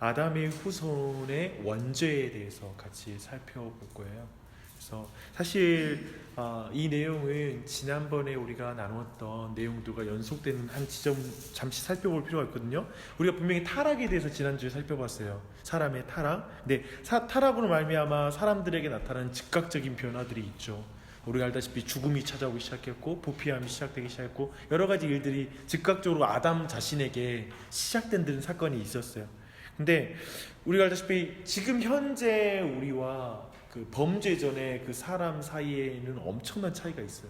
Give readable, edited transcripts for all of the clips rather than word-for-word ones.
아담의 후손의 원죄에 대해서 같이 살펴볼 거예요. 그래서 사실 이 내용은 지난번에 우리가 나누었던 내용들과 연속되는 한 지점 잠시 살펴볼 필요가 있거든요. 우리가 분명히 타락에 대해서 지난주에 살펴봤어요. 사람의 타락. 근데 타락으로 말미암아 사람들에게 나타나는 즉각적인 변화들이 있죠. 우리가 알다시피 죽음이 찾아오기 시작했고 부패함이 시작되기 시작했고 여러 가지 일들이 즉각적으로 아담 자신에게 시작된 사건이 있었어요. 근데 우리가 알다시피 지금 현재 우리와 그 범죄 전에 그 사람 사이에는 엄청난 차이가 있어요.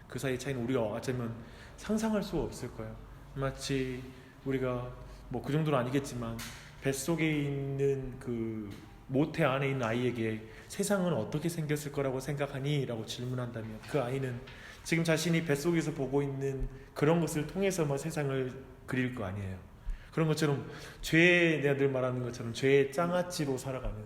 그 사이의 차이는 우리가 어쩌면 상상할 수가 없을 거예요. 마치 우리가 뭐 그 정도는 아니겠지만 뱃속에 있는 그 모태 안에 있는 아이에게 세상은 어떻게 생겼을 거라고 생각하니? 라고 질문한다면 그 아이는 지금 자신이 뱃속에서 보고 있는 그런 것을 통해서만 세상을 그릴 거 아니에요. 그런 것처럼 내가 늘 말하는 것처럼 죄의 장아찌로 살아가는,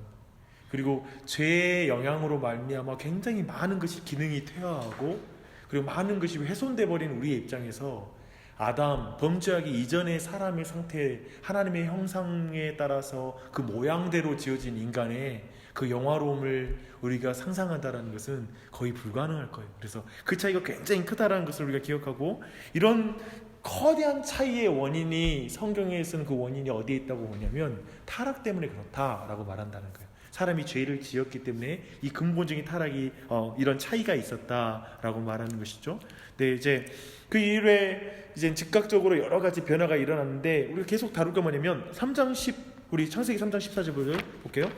그리고 죄의 영향으로 말미암아 굉장히 많은 것이 기능이 퇴화하고 그리고 많은 것이 훼손돼 버린 우리의 입장에서 아담 범죄하기 이전의 사람의 상태, 하나님의 형상에 따라서 그 모양대로 지어진 인간의 그 영화로움을 우리가 상상한다는 것은 거의 불가능할 거예요. 그래서 그 차이가 굉장히 크다라는 것을 우리가 기억하고, 이런 거대한 차이의 원인이 성경에서는 그 원인이 어디에 있다고 보냐면 타락 때문에 그렇다라고 말한다는 거예요. 사람이 죄를 지었기 때문에 이 근본적인 타락이 이런 차이가 있었다라고 말하는 것이죠. 네, 이제 그 이후에 이제 즉각적으로 여러 가지 변화가 일어났는데 우리가 계속 다룰 게 뭐냐면 3장 10 우리 창세기 3장 14절을 볼게요.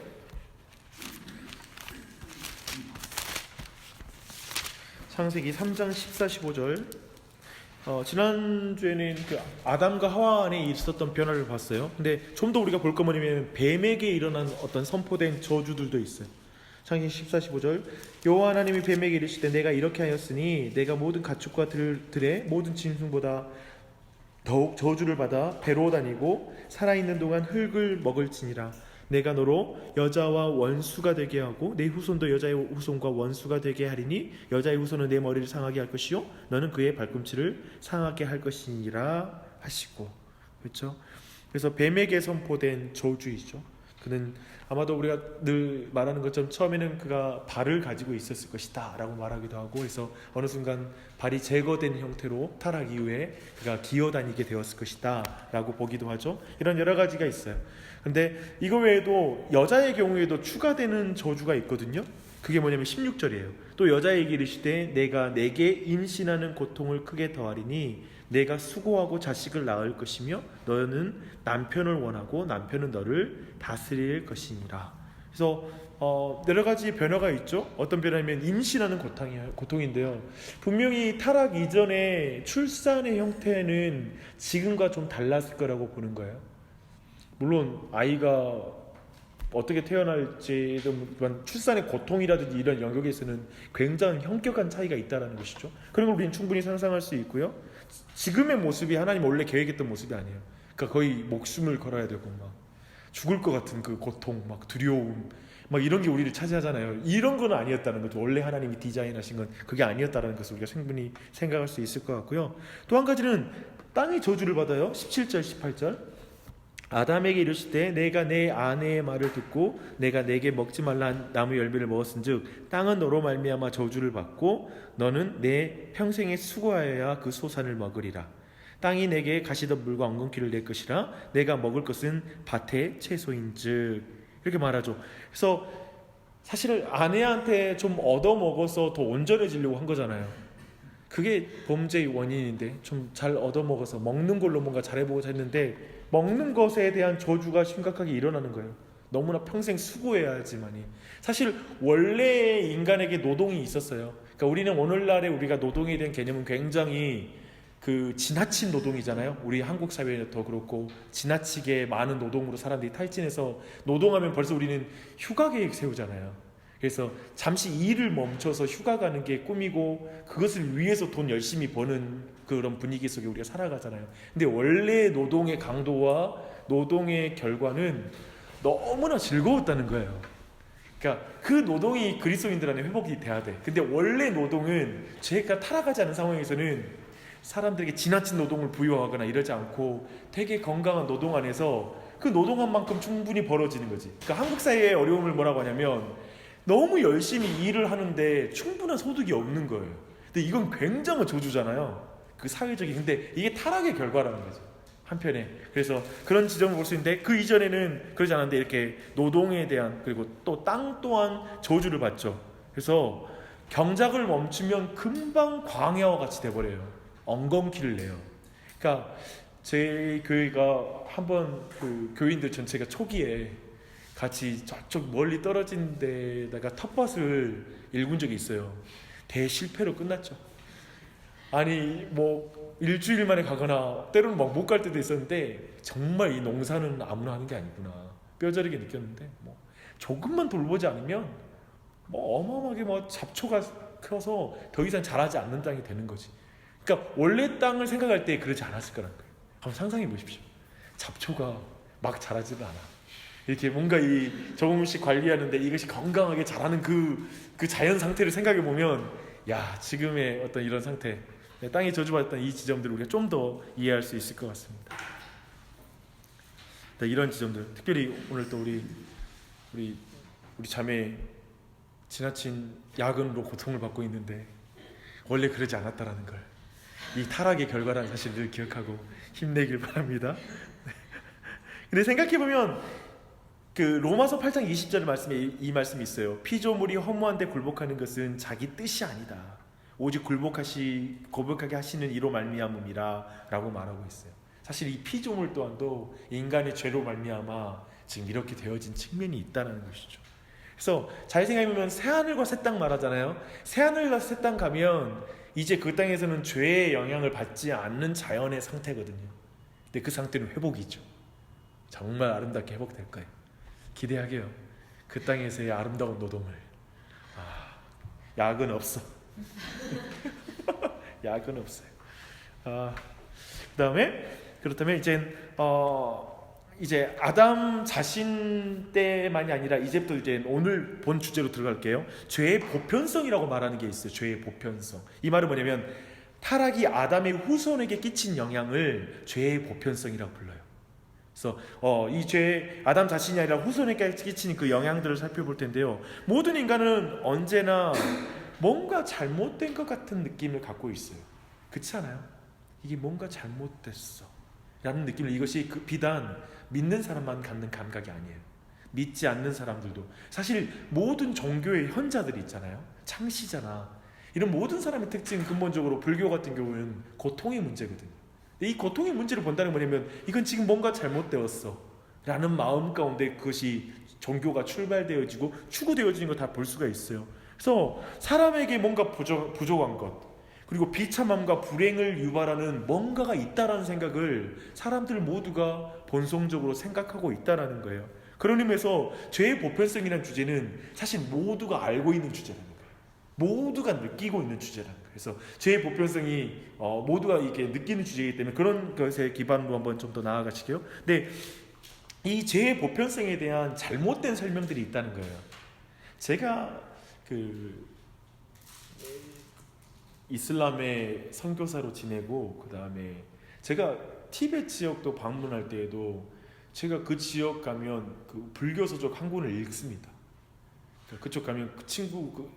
창세기 3장 14, 15절. 지난주에는 그 아담과 하와 안에 있었던 변화를 봤어요. 근데 좀 더 우리가 볼 거 뭐냐면 뱀에게 일어난 어떤 선포된 저주들도 있어요. 창세기 14, 15절. 여호와 하나님이 뱀에게 이르시되 내가 이렇게 하였으니 내가 모든 가축과 들의 모든 짐승보다 더욱 저주를 받아 배로 다니고 살아있는 동안 흙을 먹을지니라. 내가 너로 여자와 원수가 되게 하고 내 후손도 여자의 후손과 원수가 되게 하리니 여자의 후손은 내 머리를 상하게 할 것이요 너는 그의 발꿈치를 상하게 할 것이니라 하시고. 그렇죠? 그래서 뱀에게 선포된 저주이죠. 그는 아마도 우리가 늘 말하는 것처럼 처음에는 그가 발을 가지고 있었을 것이다 라고 말하기도 하고, 그래서 어느 순간 발이 제거된 형태로 타락 이후에 그가 기어다니게 되었을 것이다 라고 보기도 하죠. 이런 여러 가지가 있어요. 근데 이거 외에도 여자의 경우에도 추가되는 저주가 있거든요. 그게 뭐냐면 16절이에요. 또 여자에게 이르시되 내가 내게 임신하는 고통을 크게 더하리니 내가 수고하고 자식을 낳을 것이며 너는 남편을 원하고 남편은 너를 다스릴 것이니라. 그래서 여러 가지 변화가 있죠. 어떤 변화냐면 임신하는 고통인데요. 분명히 타락 이전에 출산의 형태는 지금과 좀 달랐을 거라고 보는 거예요. 물론 아이가 어떻게 태어날지도 출산의 고통이라든지 이런 영역에서는 굉장히 현격한 차이가 있다는 것이죠. 그런 걸 우리는 충분히 상상할 수 있고요. 지금의 모습이 하나님 원래 계획했던 모습이 아니에요. 그러니까 거의 목숨을 걸어야 되고 막 죽을 것 같은 그 고통, 막 두려움, 막 이런 게 우리를 차지하잖아요. 이런 건 아니었다는 거죠. 원래 하나님이 디자인하신 건 그게 아니었다는 것을 우리가 충분히 생각할 수 있을 것 같고요. 또 한 가지는 땅의 저주를 받아요. 17절, 18절. 아담에게 이르시되 내가 내 아내의 말을 듣고 내가 내게 먹지 말라 나무 열매를 먹었은즉 땅은 너로 말미암아 저주를 받고 너는 내 평생에 수고하여야 그 소산을 먹으리라. 땅이 내게 가시덤불과 엉겅퀴를 낼 것이라 내가 먹을 것은 밭의 채소인즉. 이렇게 말하죠. 그래서 사실 아내한테 좀 얻어먹어서 더 온전해지려고 한 거잖아요. 그게 범죄의 원인인데 좀 잘 얻어먹어서 먹는 걸로 뭔가 잘해보고자 했는데 먹는 것에 대한 저주가 심각하게 일어나는 거예요. 너무나 평생 수고해야지만이. 사실 원래 인간에게 노동이 있었어요. 그러니까 우리는 오늘날에 우리가 노동에 대한 개념은 굉장히 그 지나친 노동이잖아요. 우리 한국 사회는 더 그렇고 지나치게 많은 노동으로 사람들이 탈진해서 노동하면 벌써 우리는 휴가 계획 세우잖아요. 그래서 잠시 일을 멈춰서 휴가 가는 게 꿈이고 그것을 위해서 돈 열심히 버는 그런 분위기 속에 우리가 살아가잖아요. 근데 원래 노동의 강도와 노동의 결과는 너무나 즐거웠다는 거예요. 그러니까 그 노동이 그리스도인들 안에 회복이 돼야 돼. 근데 원래 노동은 죄가 타락하지 않은 상황에서는 사람들에게 지나친 노동을 부여하거나 이러지 않고 되게 건강한 노동 안에서 그 노동한 만큼 충분히 벌어지는 거지. 그러니까 한국 사회의 어려움을 뭐라고 하냐면 너무 열심히 일을 하는데 충분한 소득이 없는 거예요. 근데 이건 굉장한 저주잖아요. 그 사회적인. 근데 이게 타락의 결과라는 거죠. 한편에. 그래서 그런 지점을 볼 수 있는데 그 이전에는 그러지 않았는데 이렇게 노동에 대한 그리고 또 땅 또한 저주를 받죠. 그래서 경작을 멈추면 금방 광야와 같이 돼버려요. 엉겅퀴를 내요. 그러니까 제 교회가 한번 그 교인들 전체가 초기에 같이 저쪽 멀리 떨어진 데다가 텃밭을 일군 적이 있어요. 대실패로 끝났죠. 아니 뭐 일주일 만에 가거나 때로는 막 못 갈 때도 있었는데 정말 이 농사는 아무나 하는 게 아니구나 뼈저리게 느꼈는데 뭐 조금만 돌보지 않으면 뭐 어마어마하게 뭐 잡초가 커서 더 이상 자라지 않는 땅이 되는 거지. 그러니까 원래 땅을 생각할 때 그러지 않았을 거란 거예요. 한번 상상해 보십시오. 잡초가 막 자라지도 않아. 이렇게 뭔가 이 조금씩 관리하는데 이것이 건강하게 자라는 그 자연 상태를 생각해 보면 야 지금의 어떤 이런 상태 땅이 저주받았던 이 지점들을 우리가 좀 더 이해할 수 있을 것 같습니다. 이런 지점들 특별히 오늘 또 우리 자매 지나친 야근으로 고통을 받고 있는데 원래 그러지 않았다라는 걸 이 타락의 결과라는 사실을 기억하고 힘내길 바랍니다. 근데 생각해보면 그 로마서 8장 20절 말씀에 이 말씀이 있어요. 피조물이 허무한데 굴복하는 것은 자기 뜻이 아니다. 오직 굴복하게 하시는 이로 말미암음이라 라고 말하고 있어요. 사실 이 피조물 또한도 인간의 죄로 말미암아 지금 이렇게 되어진 측면이 있다는 것이죠. 그래서 잘 생각해보면 새하늘과 새 땅 말하잖아요. 새하늘과 새 땅 가면 이제 그 땅에서는 죄의 영향을 받지 않는 자연의 상태거든요. 근데 그 상태는 회복이죠. 정말 아름답게 회복될 거예요. 기대하게요. 그 땅에서의 아름다운 노동을. 야근 없어. 야근 없어요. 그다음에 그렇다면 이제 아담 자신 때만이 아니라 이제부터 이제 오늘 본 주제로 들어갈게요. 죄의 보편성이라고 말하는 게 있어요. 죄의 보편성. 이 말은 뭐냐면 타락이 아담의 후손에게 끼친 영향을 죄의 보편성이라고 불러요. 그래서 이 죄 아담 자신이 아니라 후손에게 끼치는 그 영향들을 살펴볼 텐데요. 모든 인간은 언제나 뭔가 잘못된 것 같은 느낌을 갖고 있어요. 그렇지 않아요? 이게 뭔가 잘못됐어 라는 느낌을 이것이 비단 믿는 사람만 갖는 감각이 아니에요. 믿지 않는 사람들도 사실 모든 종교의 현자들이 있잖아요. 창시자나 이런 모든 사람의 특징은 근본적으로 불교 같은 경우는 고통의 문제거든요. 이 고통의 문제를 본다는 게 뭐냐면 이건 지금 뭔가 잘못되었어 라는 마음 가운데 그것이 종교가 출발되어지고 추구되어지는 걸 다 볼 수가 있어요. 그래서 사람에게 뭔가 부족한 것 그리고 비참함과 불행을 유발하는 뭔가가 있다라는 생각을 사람들 모두가 본성적으로 생각하고 있다라는 거예요. 그런 의미에서 죄의 보편성이라는 주제는 사실 모두가 알고 있는 주제라는 거예요. 모두가 느끼고 있는 주제라는 거예요. 그래서 죄의 보편성이 모두가 이렇게 느끼는 주제이기 때문에 그런 것에 기반으로 한번 좀 더 나아가시게요. 근데 이 죄의 보편성에 대한 잘못된 설명들이 있다는 거예요. 제가 이슬람의 선교사로 지내고 그 다음에 제가 티베트 지역도 방문할 때에도 제가 그 지역 가면 그 불교서적 한 권을 읽습니다. 그쪽 가면 그 친구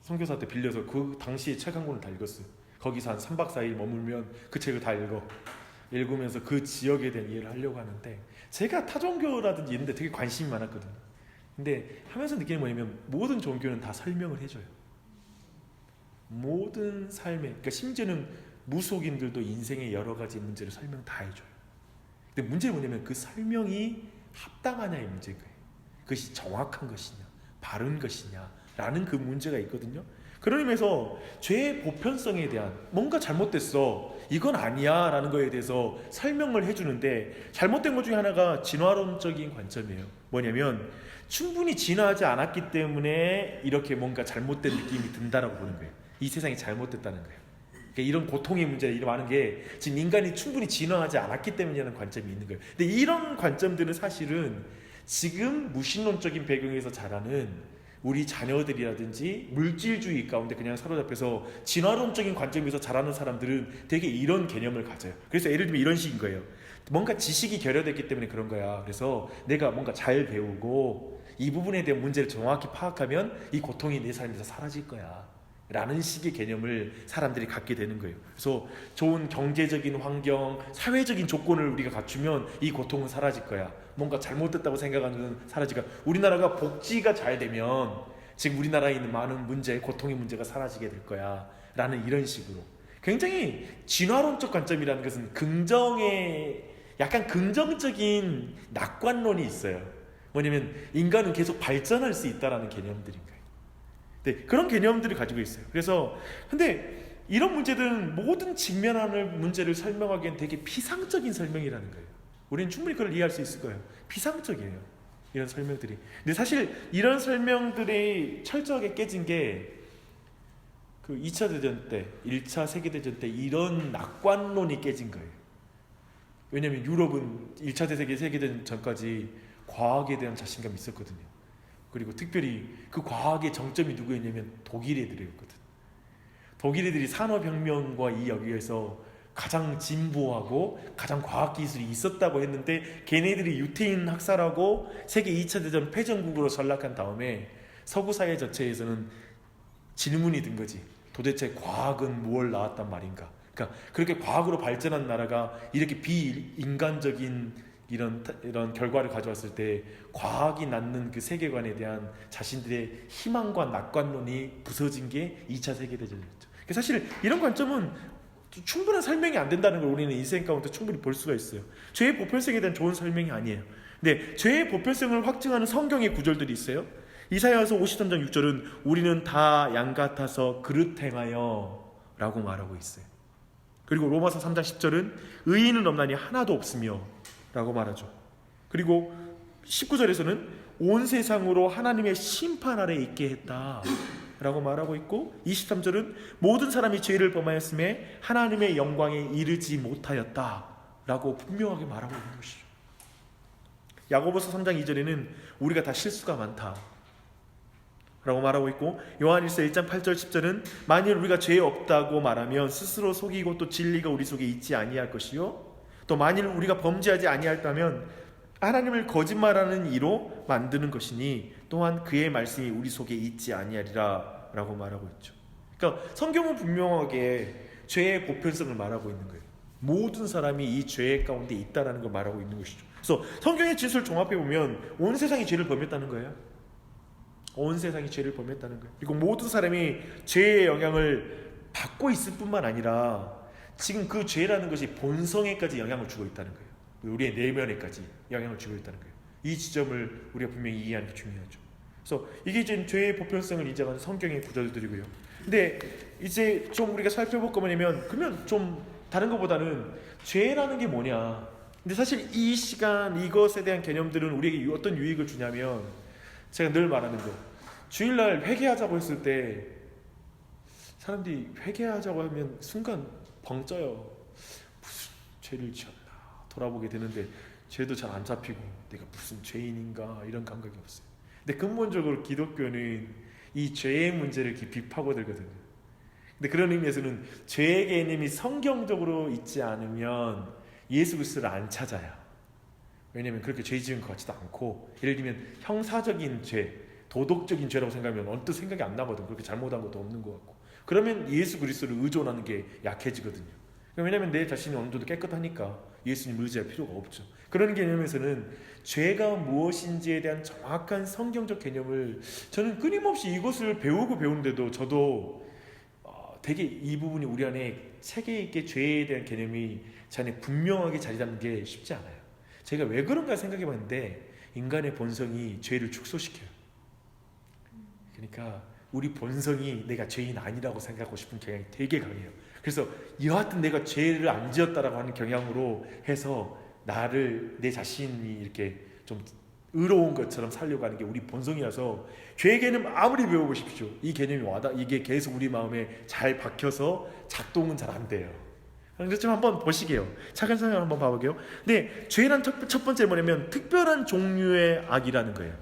선교사한테 빌려서 그 당시에 책 한 권을 다 읽었어요. 거기서 한 3박 4일 머물면 그 책을 다 읽으면서 그 지역에 대한 이해를 하려고 하는데 제가 타종교라든지 이런 데 되게 관심이 많았거든요. 근데 하면서 느끼는 뭐냐면 모든 종교는 다 설명을 해줘요. 모든 삶에 그러니까 심지어는 무속인들도 인생의 여러 가지 문제를 설명 다 해줘요. 근데 문제는 뭐냐면 그 설명이 합당하냐의 문제인 거예요. 그것이 정확한 것이냐 바른 것이냐 라는 그 문제가 있거든요. 그런 의미에서 죄의 보편성에 대한 뭔가 잘못됐어 이건 아니야 라는 거에 대해서 설명을 해주는데 잘못된 것 중에 하나가 진화론적인 관점이에요. 뭐냐면 충분히 진화하지 않았기 때문에 이렇게 뭔가 잘못된 느낌이 든다라고 보는 거예요. 이 세상이 잘못됐다는 거예요. 그러니까 이런 고통의 문제 이런 많은 게 지금 인간이 충분히 진화하지 않았기 때문이라는 관점이 있는 거예요. 근데 이런 관점들은 사실은 지금 무신론적인 배경에서 자라는 우리 자녀들이라든지 물질주의 가운데 그냥 사로잡혀서 진화론적인 관점에서 자라는 사람들은 되게 이런 개념을 가져요. 그래서 예를 들면 이런 식인 거예요. 뭔가 지식이 결여됐기 때문에 그런 거야. 그래서 내가 뭔가 잘 배우고 이 부분에 대한 문제를 정확히 파악하면 이 고통이 내 삶에서 사라질 거야 라는 식의 개념을 사람들이 갖게 되는 거예요. 그래서 좋은 경제적인 환경, 사회적인 조건을 우리가 갖추면 이 고통은 사라질 거야. 뭔가 잘못됐다고 생각하는 건 사라질 거야. 우리나라가 복지가 잘 되면 지금 우리나라에 있는 많은 문제, 고통의 문제가 사라지게 될 거야 라는 이런 식으로 굉장히 진화론적 관점이라는 것은 약간 긍정적인 낙관론이 있어요. 뭐냐면 인간은 계속 발전할 수 있다라는 개념들인 거예요. 네, 그런 개념들을 가지고 있어요. 그래서 근데 이런 문제들은 모든 직면하는 문제를 설명하기엔 되게 피상적인 설명이라는 거예요. 우리는 충분히 그걸 이해할 수 있을 거예요. 피상적이에요, 이런 설명들이. 근데 사실 이런 설명들이 철저하게 깨진 게 그 2차 대전 때, 1차 세계대전 때 이런 낙관론이 깨진 거예요. 왜냐하면 유럽은 1차 세계대전 전까지 과학에 대한 자신감이 있었거든요. 그리고 특별히 그 과학의 정점이 누구였냐면 독일 애들이었거든. 독일 애들이 산업혁명과 이 여기에서 가장 진보하고 가장 과학기술이 있었다고 했는데 걔네들이 유태인 학살하고 세계 2차 대전 패전국으로 전락한 다음에 서구 사회 전체에서는 질문이 든 거지. 도대체 과학은 뭘 낳았단 말인가? 그러니까 그렇게 과학으로 발전한 나라가 이렇게 비인간적인 이런 결과를 가져왔을 때 과학이 낳는 그 세계관에 대한 자신들의 희망과 낙관론이 부서진 게 2차 세계대전이었죠. 사실 이런 관점은 충분한 설명이 안 된다는 걸 우리는 인생 가운데 충분히 볼 수가 있어요. 죄의 보편성에 대한 좋은 설명이 아니에요. 근데 죄의 보편성을 확증하는 성경의 구절들이 있어요. 이사야서 53장 6절은 우리는 다 양 같아서 그릇 행하여 라고 말하고 있어요. 그리고 로마서 3장 10절은 의인은 없나니 하나도 없으며 라고 말하죠. 그리고 19절에서는 온 세상으로 하나님의 심판 아래 있게 했다 라고 말하고 있고 23절은 모든 사람이 죄를 범하였음에 하나님의 영광에 이르지 못하였다 라고 분명하게 말하고 있는 것이죠. 야고보서 3장 2절에는 우리가 다 실수가 많다 라고 말하고 있고 요한일서 1장 8절 10절은 만일 우리가 죄 없다고 말하면 스스로 속이고 또 진리가 우리 속에 있지 아니할 것이요 또 만일 우리가 범죄하지 아니할다면 하나님을 거짓말하는 이로 만드는 것이니 또한 그의 말씀이 우리 속에 있지 아니하리라 라고 말하고 있죠. 그러니까 성경은 분명하게 죄의 보편성을 말하고 있는 거예요. 모든 사람이 이 죄 가운데 있다라는 걸 말하고 있는 것이죠. 그래서 성경의 진술을 종합해 보면 온 세상이 죄를 범했다는 거예요. 온 세상이 죄를 범했다는 거예요. 그리고 모든 사람이 죄의 영향을 받고 있을 뿐만 아니라 지금 그 죄라는 것이 본성에까지 영향을 주고 있다는 거예요. 우리의 내면에까지 영향을 주고 있다는 거예요. 이 지점을 우리가 분명히 이해하는 게 중요하죠. 그래서 이게 이제 죄의 보편성을 인정하는 성경의 구절들이고요. 근데 이제 좀 우리가 살펴볼 거 뭐냐면 그러면 좀 다른 것보다는 죄라는 게 뭐냐. 근데 사실 이 시간 이것에 대한 개념들은 우리에게 어떤 유익을 주냐면 제가 늘 말하는 거 주일날 회개하자고 했을 때 사람들이 회개하자고 하면 순간 벙 쪄요. 무슨 죄를 지었나 돌아보게 되는데 죄도 잘 안 잡히고 내가 무슨 죄인인가 이런 감각이 없어요. 근데 근본적으로 기독교는 이 죄의 문제를 깊이 파고들거든요. 근데 그런 의미에서는 죄의 개념이 성경적으로 있지 않으면 예수 그리스도를 안 찾아요. 왜냐하면 그렇게 죄 지은 것 같지도 않고 예를 들면 형사적인 죄, 도덕적인 죄라고 생각하면 언뜻 생각이 안 나거든. 그렇게 잘못한 것도 없는 것 같고 그러면 예수 그리스도를 의존하는 게 약해지거든요. 왜냐하면 내 자신이 어느 정도 깨끗하니까 예수님 의지할 필요가 없죠. 그런 개념에서는 죄가 무엇인지에 대한 정확한 성경적 개념을 저는 끊임없이 이것을 배우는데도 저도 되게 이 부분이 우리 안에 체계 있게 죄에 대한 개념이 제 안에 분명하게 자리 잡는 게 쉽지 않아요. 제가 왜 그런가 생각해 봤는데 인간의 본성이 죄를 축소시켜요. 그러니까 우리 본성이 내가 죄인 아니라고 생각하고 싶은 경향이 되게 강해요. 그래서 여하튼 내가 죄를 안 지었다라고 하는 경향으로 해서 내 자신이 이렇게 좀 의로운 것처럼 살려고 하는 게 우리 본성이라서 죄의 개념 아무리 배워보십시오. 이 개념이 이게 계속 우리 마음에 잘 박혀서 작동은 잘 안 돼요. 그래서 좀 한번 보시게요. 차근차근 한번 봐볼게요. 근데 죄란 첫 번째 뭐냐면 특별한 종류의 악이라는 거예요.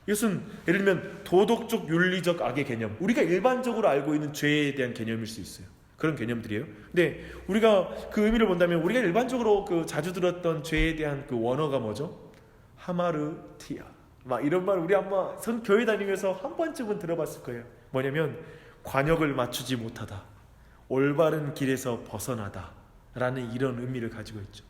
이것은 예를 들면 도덕적 윤리적 악의 개념, 우리가 일반적으로 알고 있는 죄에 대한 개념일 수 있어요. 그런 개념들이에요. 근데 우리가 그 의미를 본다면 우리가 일반적으로 그 자주 들었던 죄에 대한 그 원어가 뭐죠? 하마르티아, 막 이런 말 우리 아마 교회 다니면서 한 번쯤은 들어봤을 거예요. 뭐냐면 관역을 맞추지 못하다, 올바른 길에서 벗어나다 라는 이런 의미를 가지고 있죠.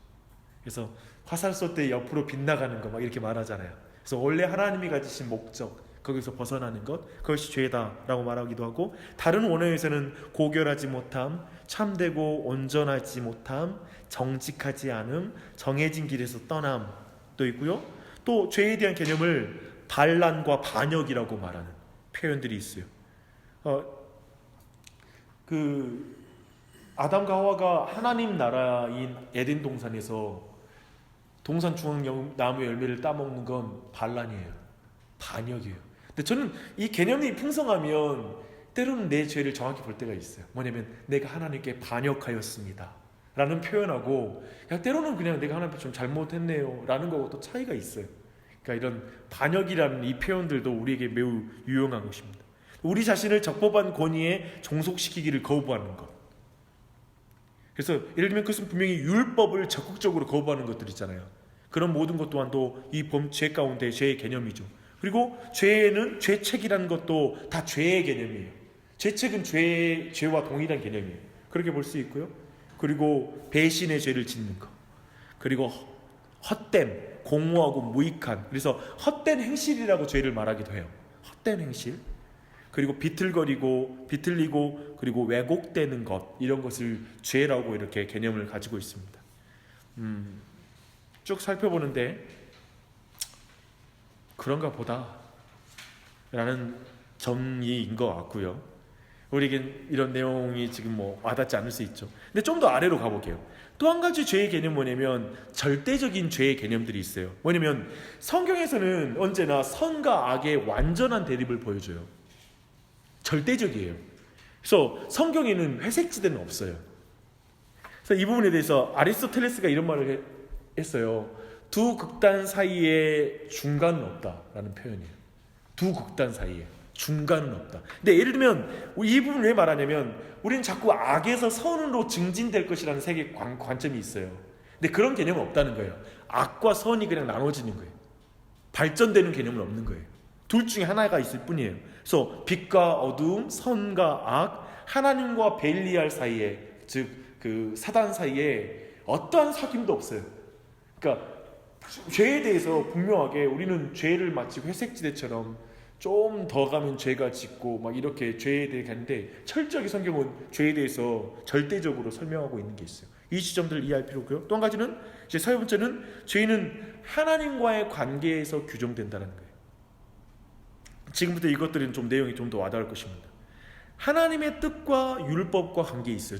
그래서 화살 쏠 때 옆으로 빗나가는 거 막 이렇게 말하잖아요. 그래서 원래 하나님이 가지신 목적, 거기서 벗어나는 것, 그것이 죄다라고 말하기도 하고, 다른 원어에서는 고결하지 못함, 참되고 온전하지 못함, 정직하지 않음, 정해진 길에서 떠남도 있고요. 또 죄에 대한 개념을 반란과 반역이라고 말하는 표현들이 있어요. 그 아담과 하와가 하나님 나라인 에덴 동산에서 동산 중앙 나무 열매를 따먹는 건 반란이에요. 반역이에요. 근데 저는 이 개념이 풍성하면 때로는 내 죄를 정확히 볼 때가 있어요. 뭐냐면 내가 하나님께 반역하였습니다 라는 표현하고, 때로는 그냥 내가 하나님께 좀 잘못했네요 라는 거하고 또 차이가 있어요. 그러니까 이런 반역이라는 이 표현들도 우리에게 매우 유용한 것입니다. 우리 자신을 적법한 권위에 종속시키기를 거부하는 것. 그래서 예를 들면 그것은 분명히 율법을 적극적으로 거부하는 것들 있잖아요. 그런 모든 것 또한도 이 범죄 가운데 죄의 개념이죠. 그리고 죄는 죄책이라는 것도 다 죄의 개념이에요. 죄책은 죄와 동일한 개념이에요. 그렇게 볼 수 있고요. 그리고 배신의 죄를 짓는 것, 그리고 헛됨, 공모하고 무익한, 그래서 헛된 행실이라고 죄를 말하기도 해요. 헛된 행실, 그리고 비틀리고 그리고 왜곡되는 것, 이런 것을 죄라고 이렇게 개념을 가지고 있습니다. 쭉 살펴보는데 그런가 보다 라는 정의인 것 같고요. 우리에겐 이런 내용이 지금 와닿지 않을 수 있죠. 근데 좀 더 아래로 가볼게요. 또 한 가지 죄의 개념 뭐냐면 절대적인 죄의 개념들이 있어요. 뭐냐면 성경에서는 언제나 선과 악의 완전한 대립을 보여줘요. 절대적이에요. 그래서 성경에는 회색지대는 없어요. 그래서 이 부분에 대해서 아리스토텔레스가 이런 말을 했어요. 두 극단 사이에 중간은 없다라는 표현이에요. 두 극단 사이에 중간은 없다. 근데 예를 들면 이 부분을 왜 말하냐면 우리는 자꾸 악에서 선으로 증진될 것이라는 세계 관점이 있어요. 근데 그런 개념은 없다는 거예요. 악과 선이 그냥 나눠지는 거예요. 발전되는 개념은 없는 거예요. 둘 중에 하나가 있을 뿐이에요. 그래서 빛과 어두움, 선과 악, 하나님과 벨리알 사이에, 즉 그 사단 사이에 어떠한 사귐도 없어요. 그러니까 죄에 대해서 분명하게 우리는 죄를 마치 회색지대처럼 좀 더 가면 죄가 짓고 막 이렇게 죄에 대해 가는데, 철저하게 성경은 죄에 대해서 절대적으로 설명하고 있는 게 있어요. 이 지점들을 이해할 필요고요. 또 한 가지는 이제 세 번째는 죄는 하나님과의 관계에서 규정된다는 거예요. 지금부터 이것들은 좀 내용이 좀 더 와닿을 것입니다. 하나님의 뜻과 율법과 관계에 있어요.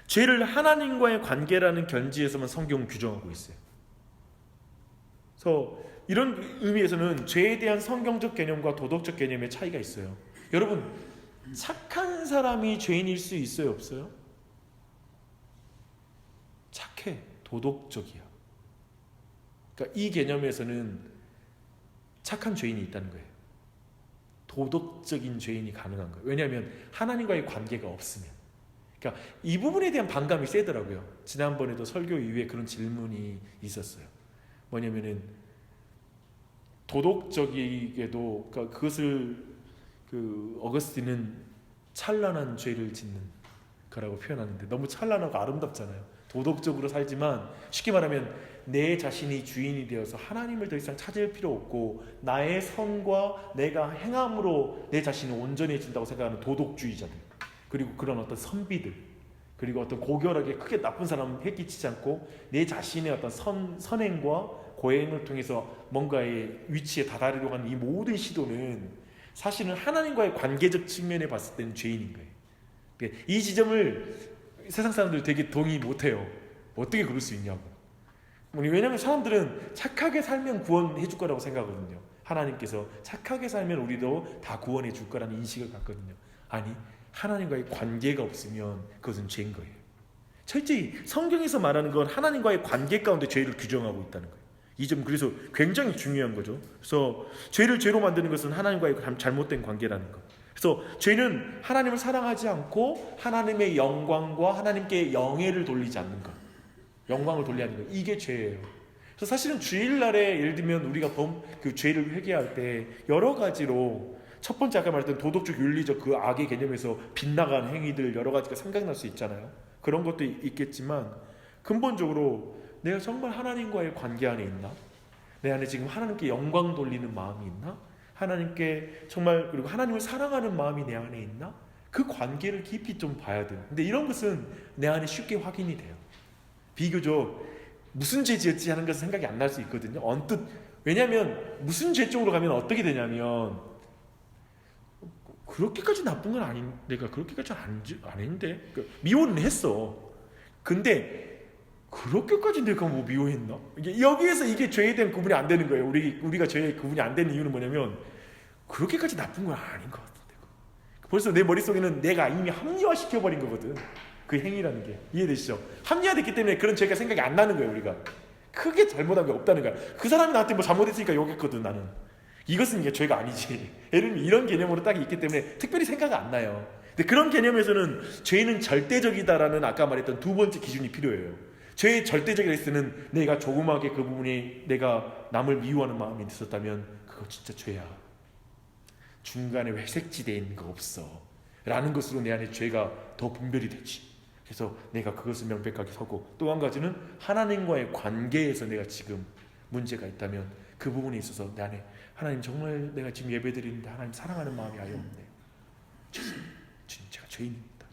죄를 하나님과의 관계라는 견지에서만 성경은 규정하고 있어요. 그래서 이런 의미에서는 죄에 대한 성경적 개념과 도덕적 개념의 차이가 있어요. 여러분, 착한 사람이 죄인일 수 있어요, 없어요? 착해, 도덕적이야. 그러니까 이 개념에서는 착한 죄인이 있다는 거예요. 도덕적인 죄인이 가능한 거예요. 왜냐하면 하나님과의 관계가 없으면. 그러니까 이 부분에 대한 반감이 세더라고요. 지난번에도 설교 이후에 그런 질문이 있었어요. 뭐냐면은 도덕적이게도, 그러니까 그것을 어거스틴은 찬란한 죄를 짓는 거라고 표현하는데, 너무 찬란하고 아름답잖아요. 도덕적으로 살지만 쉽게 말하면 내 자신이 주인이 되어서 하나님을 더 이상 찾을 필요 없고 나의 선과 내가 행함으로 내 자신이 온전해진다고 생각하는 도덕주의자들, 그리고 그런 어떤 선비들, 그리고 어떤 고결하게 크게 나쁜 사람은 해끼치지 않고 내 자신의 어떤 선행과 고행을 통해서 뭔가의 위치에 다다르려고 하는 이 모든 시도는 사실은 하나님과의 관계적 측면에 봤을 때는 죄인인 거예요. 이 지점을 세상 사람들 되게 동의 못해요. 어떻게 그럴 수 있냐고. 왜냐하면 사람들은 착하게 살면 구원해 줄 거라고 생각하거든요. 하나님께서 착하게 살면 우리도 다 구원해 줄 거라는 인식을 갖거든요. 아니, 하나님과의 관계가 없으면 그것은 죄인 거예요. 철저히 성경에서 말하는 건 하나님과의 관계 가운데 죄를 규정하고 있다는 거예요. 이 점 그래서 굉장히 중요한 거죠. 그래서 죄를 죄로 만드는 것은 하나님과의 잘못된 관계라는 거. 그래서 죄는 하나님을 사랑하지 않고 하나님의 영광과 하나님께 영예를 돌리지 않는 것, 영광을 돌리는 것, 이게 죄예요. 그래서 사실은 주일날에 예를 들면 우리가 그 죄를 회개할 때 여러 가지로 첫 번째 아까 말했던 도덕적 윤리적 그 악의 개념에서 빗나간 행위들 여러 가지가 생각날 수 있잖아요. 그런 것도 있겠지만 근본적으로 내가 정말 하나님과의 관계 안에 있나? 내 안에 지금 하나님께 영광 돌리는 마음이 있나? 하나님께 정말 그리고 하나님을 사랑하는 마음이 내 안에 있나? 그 관계를 깊이 좀 봐야 돼요. 근데 이런 것은 내 안에 쉽게 확인이 돼요. 비교적 무슨 죄 지었지 하는 것은 생각이 안 날 수 있거든요. 언뜻. 왜냐하면 무슨 죄 쪽으로 가면 어떻게 되냐면 그렇게까지 나쁜 건 아닌, 내가 그렇게까지 안 했는데 미워는 했어. 근데 그렇게까지 내가 뭐 미워했나? 여기에서 이게 죄에 대한 구분이 안 되는 거예요. 우리가 죄에 구분이 안 되는 이유는 뭐냐면 그렇게까지 나쁜 건 아닌 것 같은데 벌써 내 머릿속에는 내가 이미 합리화시켜버린 거거든. 그 행위라는 게. 이해되시죠? 합리화됐기 때문에 그런 죄가 생각이 안 나는 거예요. 우리가 크게 잘못한 게 없다는 거야. 그 사람이 나한테 뭐 잘못했으니까 욕했거든. 나는 이것은 이게 죄가 아니지. 예를 들면 이런 개념으로 딱 있기 때문에 특별히 생각이 안 나요. 근데 그런 개념에서는 죄는 절대적이다라는 아까 말했던 두 번째 기준이 필요해요. 죄의 절대적인 레슨은 내가 조그맣게 그 부분이 내가 남을 미워하는 마음이 있었다면 그거 진짜 죄야. 중간에 회색지대에 있는 거 없어 라는 것으로 내 안에 죄가 더 분별이 되지. 그래서 내가 그것을 명백하게 서고, 또 한 가지는 하나님과의 관계에서 내가 지금 문제가 있다면 그 부분에 있어서 내 안에 하나님 정말 내가 지금 예배드리는데 하나님 사랑하는 마음이 아예 없네. 주님 제가 죄인입니다.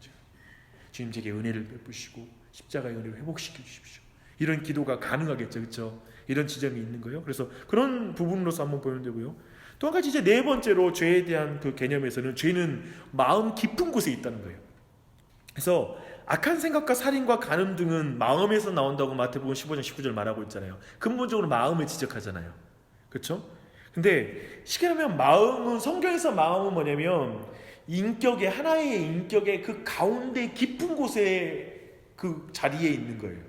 주님 제게 은혜를 베푸시고 십자가의 은혜를 회복시켜 주십시오. 이런 기도가 가능하겠죠. 그렇죠? 이런 지점이 있는 거예요. 그래서 그런 부분으로서 한번 보면 되고요. 또 한 가지 이제 네 번째로 죄에 대한 그 개념에서는 죄는 마음 깊은 곳에 있다는 거예요. 그래서 악한 생각과 살인과 간음 등은 마음에서 나온다고 마태복음 15장 19절 말하고 있잖아요. 근본적으로 마음을 지적하잖아요. 그렇죠? 근데 쉽게 말하면 마음은, 성경에서 마음은 뭐냐면 인격의, 하나의 인격의 그 가운데 깊은 곳에 그 자리에 있는 거예요.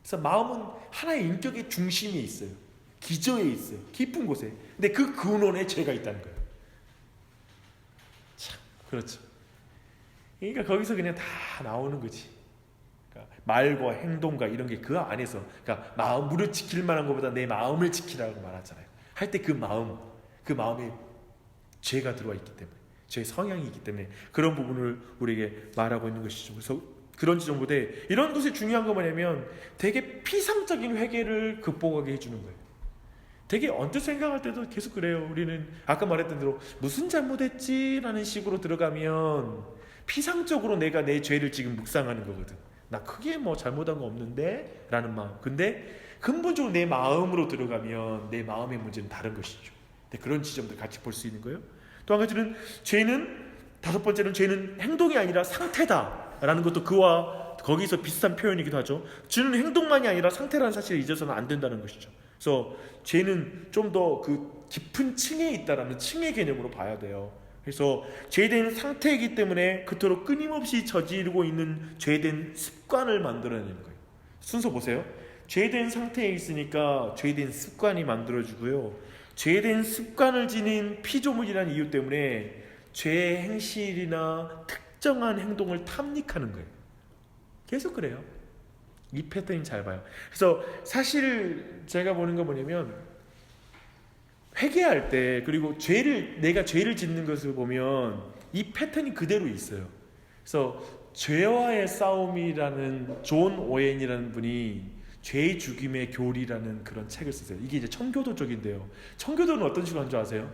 그래서 마음은 하나의 인격의 중심에 있어요. 기저에 있어요. 깊은 곳에. 근데 그 근원에 죄가 있다는 거예요. 참, 그렇죠. 그러니까 거기서 그냥 다 나오는 거지. 그러니까 말과 행동과 이런 게 그 안에서, 그러니까 마음을 지킬 만한 것보다 내 마음을 지키라고 말하잖아요. 할 때 그 마음에 죄가 들어와 있기 때문에, 죄의 성향이 있기 때문에 그런 부분을 우리에게 말하고 있는 것이죠. 그래서 그런 지점보다 이런 것이 중요한 건 뭐냐면 되게 피상적인 회개를 극복하게 해주는 거예요. 되게 언뜻 생각할 때도 계속 그래요. 우리는 아까 말했던 대로 무슨 잘못했지? 라는 식으로 들어가면 피상적으로 내가 내 죄를 지금 묵상하는 거거든. 나 크게 뭐 잘못한 거 없는데? 라는 마음. 근데 근본적으로 내 마음으로 들어가면 내 마음의 문제는 다른 것이죠. 그런 지점들 같이 볼 수 있는 거예요. 또 한 가지는 죄는, 다섯 번째는 죄는 행동이 아니라 상태다 라는 것도 그와 거기서 비슷한 표현이기도 하죠. 죄는 행동만이 아니라 상태라는 사실을 잊어서는 안 된다는 것이죠. 그래서 죄는 좀 더 그 깊은 층에 있다라는 층의 개념으로 봐야 돼요. 그래서 죄된 상태이기 때문에 그토록 끊임없이 저지르고 있는 죄된 습관을 만들어내는 거예요. 순서 보세요. 죄된 상태에 있으니까 죄된 습관이 만들어지고요. 죄된 습관을 지닌 피조물이라는 이유 때문에 죄의 행실이나 특정한 행동을 탐닉하는 거예요. 계속 그래요. 이 패턴이 잘 봐요. 그래서 사실 제가 보는 건 뭐냐면 회개할 때, 그리고 내가 죄를 짓는 것을 보면 이 패턴이 그대로 있어요. 그래서 죄와의 싸움이라는 존 오웬이라는 분이 죄의 죽임의 교리라는 그런 책을 쓰세요. 이게 이제 청교도 쪽인데요. 청교도는 어떤 식으로 하는 줄 아세요?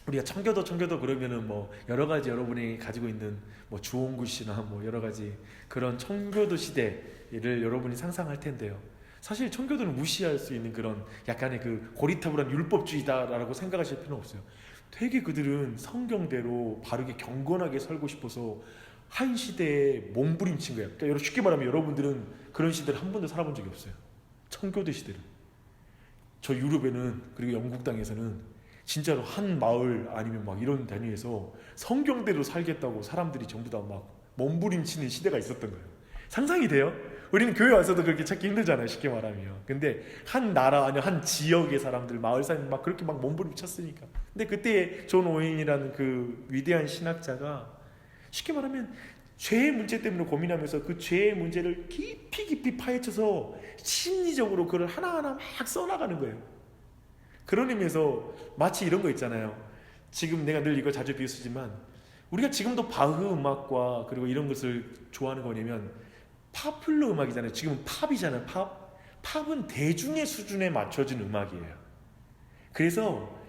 우리가 청교도 그러면은 뭐 여러 가지 여러분이 가지고 있는 뭐 주홍구 씨나 뭐 여러 가지 그런 청교도 시대를 여러분이 상상할 텐데요. 사실 청교도는 무시할 수 있는 그런 약간의 그 고리타분한 율법주의다라고 생각하실 필요는 없어요. 되게 그들은 성경대로 바르게 경건하게 살고 싶어서 한 시대에 몸부림친 거예요. 그러니까 쉽게 말하면 여러분들은 그런 시대를 한 번도 살아본 적이 없어요. 청교도 시대를. 저 유럽에는, 그리고 영국 땅에서는 진짜로 한 마을 아니면 막 이런 단위에서 성경대로 살겠다고 사람들이 전부 다 막 몸부림치는 시대가 있었던 거예요. 상상이 돼요? 우리는 교회 와서도 그렇게 찾기 힘들잖아요, 쉽게 말하면. 근데 한 나라 아니 한 지역의 사람들, 마을 사람들 막 그렇게 막 몸부림쳤으니까. 근데 그때 존 오웬이라는 그 위대한 신학자가 쉽게 말하면 죄의 문제 때문에 고민하면서 그 죄의 문제를 깊이 파헤쳐서 심리적으로 그걸 하나하나 막 써나가는 거예요. 그런 의미에서 마치 이런 거 있잖아요. 지금 내가 늘 이거 자주 비유쓰지만 우리가 지금도 바흐 음악과 그리고 이런 것을 좋아하는 거냐면 파퓰러 음악이잖아요. 지금은 팝이잖아요. 팝은 대중의 수준에 맞춰진 음악이에요. 그래서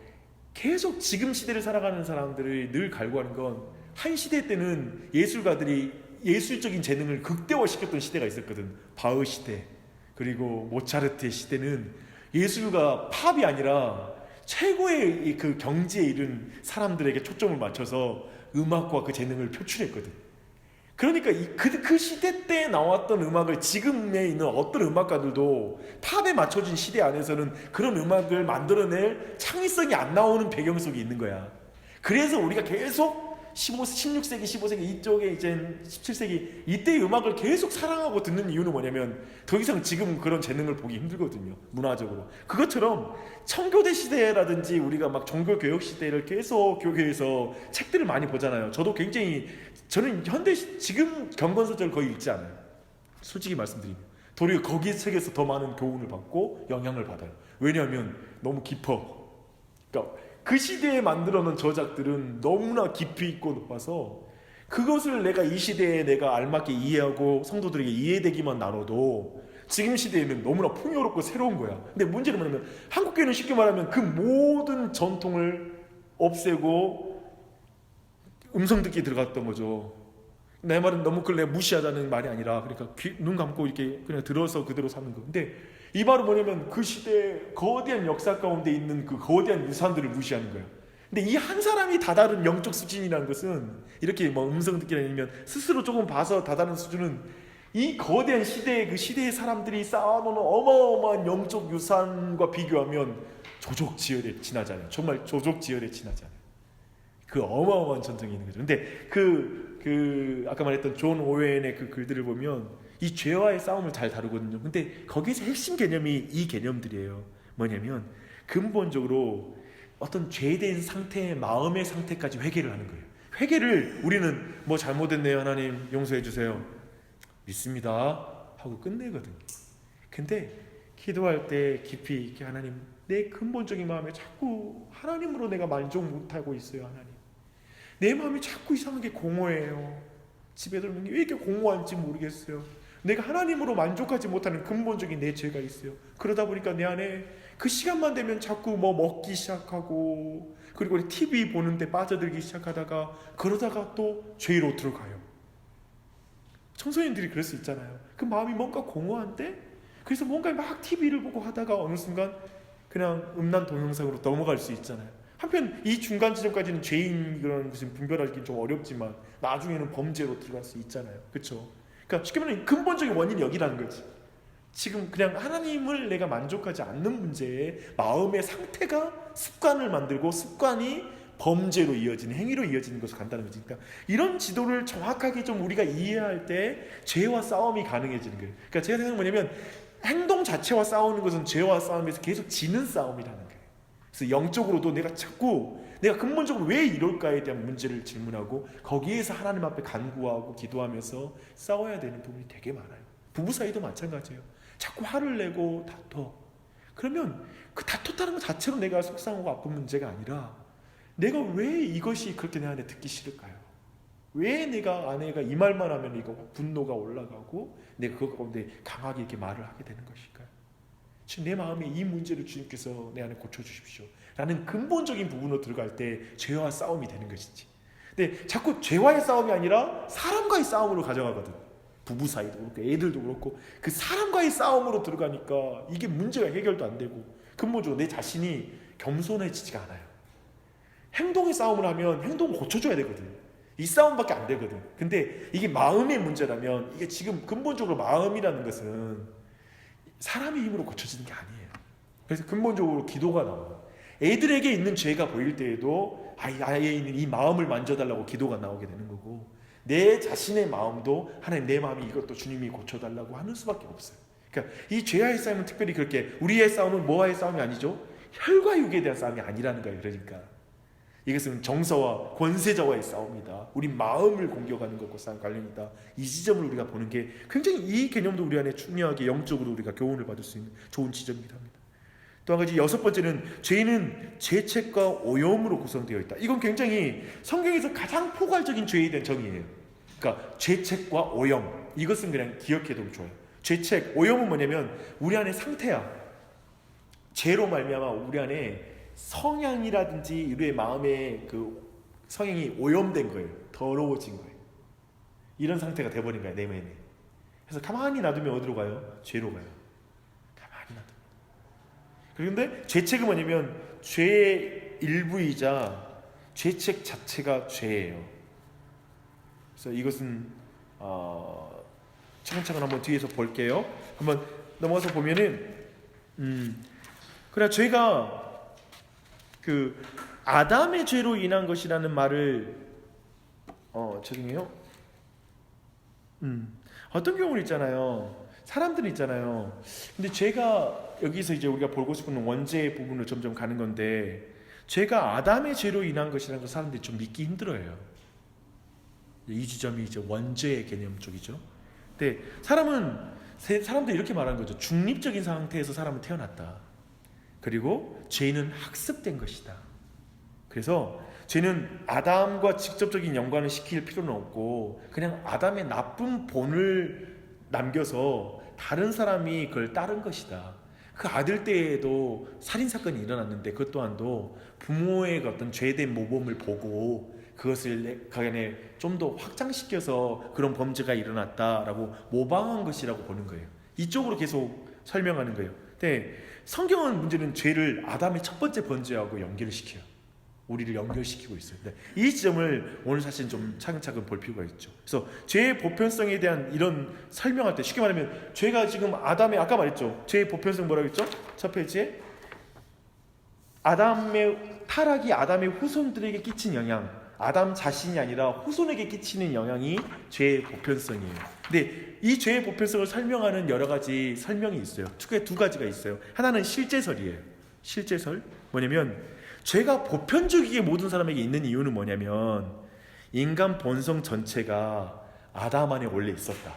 계속 지금 시대를 살아가는 사람들이 늘 갈구하는 건 한 시대 때는 예술가들이 예술적인 재능을 극대화시켰던 시대가 있었거든. 바흐 시대 그리고 모차르트의 시대는 예술가 팝이 아니라 최고의 그 경지에 이른 사람들에게 초점을 맞춰서 음악과 그 재능을 표출했거든. 그러니까 그 시대 때 나왔던 음악을 지금에 있는 어떤 음악가들도 팝에 맞춰진 시대 안에서는 그런 음악을 만들어낼 창의성이 안 나오는 배경 속에 있는 거야. 그래서 우리가 계속 16세기, 15세기 이쪽에 이제 17세기 이때의 음악을 계속 사랑하고 듣는 이유는 뭐냐면 더 이상 지금 그런 재능을 보기 힘들거든요. 문화적으로. 그것처럼 청교대 시대라든지 우리가 막 종교개혁 시대를 계속 교회에서 책들을 많이 보잖아요. 저는 현대 지금 경건서절 거의 읽지 않아요. 솔직히 말씀드리면 도리어 거기 책에서 더 많은 교훈을 받고 영향을 받아요. 왜냐하면 너무 깊어. 그러니까 그 시대에 만들어놓은 저작들은 너무나 깊이 있고 높아서 그것을 내가 이 시대에 내가 알맞게 이해하고 성도들에게 이해되기만 나눠도 지금 시대에는 너무나 풍요롭고 새로운 거야. 근데 문제는 뭐냐면 한국교회는 쉽게 말하면 그 모든 전통을 없애고 음성 듣기 들어갔던 거죠. 내 말은 너무 그걸 내가 무시하자는 말이 아니라 그러니까 눈 감고 이렇게 그냥 들어서 그대로 사는 거. 근데 이 말은 뭐냐면 그 시대의 거대한 역사 가운데 있는 그 거대한 유산들을 무시하는 거예요. 근데 이 한 사람이 다다른 영적 수준이라는 것은 이렇게 뭐 음성 듣기나 아니면 스스로 조금 봐서 다다른 수준은 이 거대한 시대의 그 시대의 사람들이 쌓아놓은 어마어마한 영적 유산과 비교하면 조족지혈에 지나잖아요. 정말 조족지혈에 지나잖아요. 그 어마어마한 전쟁이 있는 거죠. 근데 아까 말했던 존 오웬의 그 글들을 보면 이 죄와의 싸움을 잘 다루거든요. 근데 거기서 핵심 개념이 이 개념들이에요. 뭐냐면 근본적으로 어떤 죄된 상태의 마음의 상태까지 회개를 하는 거예요. 회개를 우리는 뭐 잘못했네요. 하나님 용서해 주세요. 믿습니다. 하고 끝내거든요. 근데 기도할 때 깊이 있게 하나님 내 근본적인 마음에 자꾸 하나님으로 내가 만족 못하고 있어요. 하나님 내 마음이 자꾸 이상하게 공허해요. 집에 들어오는 게 왜 이렇게 공허한지 모르겠어요. 내가 하나님으로 만족하지 못하는 근본적인 내 죄가 있어요. 그러다 보니까 내 안에 그 시간만 되면 자꾸 뭐 먹기 시작하고 그리고 TV 보는데 빠져들기 시작하다가 그러다가 또 죄로 들어가요. 청소년들이 그럴 수 있잖아요. 그 마음이 뭔가 공허한데 그래서 뭔가 막 TV를 보고 하다가 어느 순간 그냥 음란 동영상으로 넘어갈 수 있잖아요. 한편 이 중간 지점까지는 죄인 그런 것을 분별하기 좀 어렵지만 나중에는 범죄로 들어갈 수 있잖아요. 그렇죠? 그러니까 쉽게 말하면 근본적인 원인이 여기라는 거지. 지금 그냥 하나님을 내가 만족하지 않는 문제에 마음의 상태가 습관을 만들고 습관이 범죄로 이어지는 행위로 이어지는 것을 간다는 거지. 그러니까 이런 지도를 정확하게 좀 우리가 이해할 때 죄와 싸움이 가능해지는 거예요. 그러니까 제가 생각하는 뭐냐면 행동 자체와 싸우는 것은 죄와 싸움에서 계속 지는 싸움이라는 거예요. 그래서 영적으로도 내가 근본적으로 왜 이럴까에 대한 문제를 질문하고 거기에서 하나님 앞에 간구하고 기도하면서 싸워야 되는 부분이 되게 많아요. 부부 사이도 마찬가지예요. 자꾸 화를 내고 다퉈. 그러면 그 다퉜다는 것 자체로 내가 속상하고 아픈 문제가 아니라 내가 왜 이것이 그렇게 내 안에 듣기 싫을까요? 왜 내가 아내가 이 말만 하면 이거 분노가 올라가고 내가 그것 가운데 강하게 이렇게 말을 하게 되는 것일까요? 지금 내 마음에 이 문제를 주님께서 내 안에 고쳐주십시오 라는 근본적인 부분으로 들어갈 때 죄와 싸움이 되는 것이지. 근데 자꾸 죄와의 싸움이 아니라 사람과의 싸움으로 가져가거든. 부부 사이도 그렇고 애들도 그렇고 그 사람과의 싸움으로 들어가니까 이게 문제가 해결도 안 되고 근본적으로 내 자신이 겸손해지지가 않아요. 행동의 싸움을 하면 행동을 고쳐줘야 되거든. 이 싸움밖에 안 되거든. 근데 이게 마음의 문제라면 이게 지금 근본적으로 마음이라는 것은 사람의 힘으로 고쳐지는 게 아니에요. 그래서 근본적으로 기도가 나와요. 애들에게 있는 죄가 보일 때에도 아이에 있는 이 마음을 만져달라고 기도가 나오게 되는 거고 내 자신의 마음도 하나님 내 마음이 이것도 주님이 고쳐달라고 하는 수밖에 없어요. 그러니까 이 죄와의 싸움은 특별히 그렇게 우리의 싸움은 뭐와의 싸움이 아니죠? 혈과 육에 대한 싸움이 아니라는 거예요. 그러니까 이것은 정서와 권세자와의 싸움이다. 우리 마음을 공격하는 것과 관련이다. 이 지점을 우리가 보는 게 굉장히 이 개념도 우리 안에 중요하게 영적으로 우리가 교훈을 받을 수 있는 좋은 지점이기도 합니다. 또 한 가지 여섯 번째는 죄는 죄책과 오염으로 구성되어 있다. 이건 굉장히 성경에서 가장 포괄적인 죄에 대한 정의예요. 그러니까 죄책과 오염, 이것은 그냥 기억해도 좋아요. 죄책, 오염은 뭐냐면 우리 안에 상태야. 죄로 말미암아 우리 안에 성향이라든지 우리의 마음의 그 성향이 오염된 거예요. 더러워진 거예요. 이런 상태가 돼버린 거예요, 내면에. 그래서 가만히 놔두면 어디로 가요? 죄로 가요. 가만히 놔두면. 그런데 죄책은 뭐냐면 죄의 일부이자 죄책 자체가 죄예요. 그래서 이것은 차근차근 한번 뒤에서 볼게요. 한번 넘어가서 보면은 그래 죄가 그 아담의 죄로 인한 것이라는 말을 죄송해요. 어떤 경우는 있잖아요. 사람들이 있잖아요. 근데 죄가 여기서 이제 우리가 보고 싶은 원죄의 부분을 점점 가는 건데 죄가 아담의 죄로 인한 것이라는 걸 사람들이 좀 믿기 힘들어요. 이 지점이 이제 원죄의 개념 쪽이죠. 근데 사람들이 이렇게 말하는 거죠. 중립적인 상태에서 사람은 태어났다. 그리고 죄는 학습된 것이다. 그래서 죄는 아담과 직접적인 연관을 시킬 필요는 없고 그냥 아담의 나쁜 본을 남겨서 다른 사람이 그걸 따른 것이다. 그 아들 때에도 살인사건이 일어났는데 그것 또한도 부모의 어떤 죄된 모범을 보고 그것을 그 안에 좀 더 확장시켜서 그런 범죄가 일어났다라고 모방한 것이라고 보는 거예요. 이쪽으로 계속 설명하는 거예요. 근데 성경은 문제는 죄를 아담의 첫 번째 범죄하고 연결을 시켜요. 우리를 연결시키고 있어요. 이 지점을 오늘 사실 좀 차근차근 볼 필요가 있죠. 그래서 죄의 보편성에 대한 이런 설명할 때 쉽게 말하면 죄가 지금 아담의 아까 말했죠. 죄의 보편성 뭐라고 했죠? 첫 페이지에 아담의 타락이 아담의 후손들에게 끼친 영향, 아담 자신이 아니라 후손에게 끼치는 영향이 죄의 보편성이에요. 근데 이 죄의 보편성을 설명하는 여러 가지 설명이 있어요. 크게 두 가지가 있어요. 하나는 실제설이에요. 실제설 뭐냐면 죄가 보편적이게 모든 사람에게 있는 이유는 뭐냐면 인간 본성 전체가 아담 안에 원래 있었다.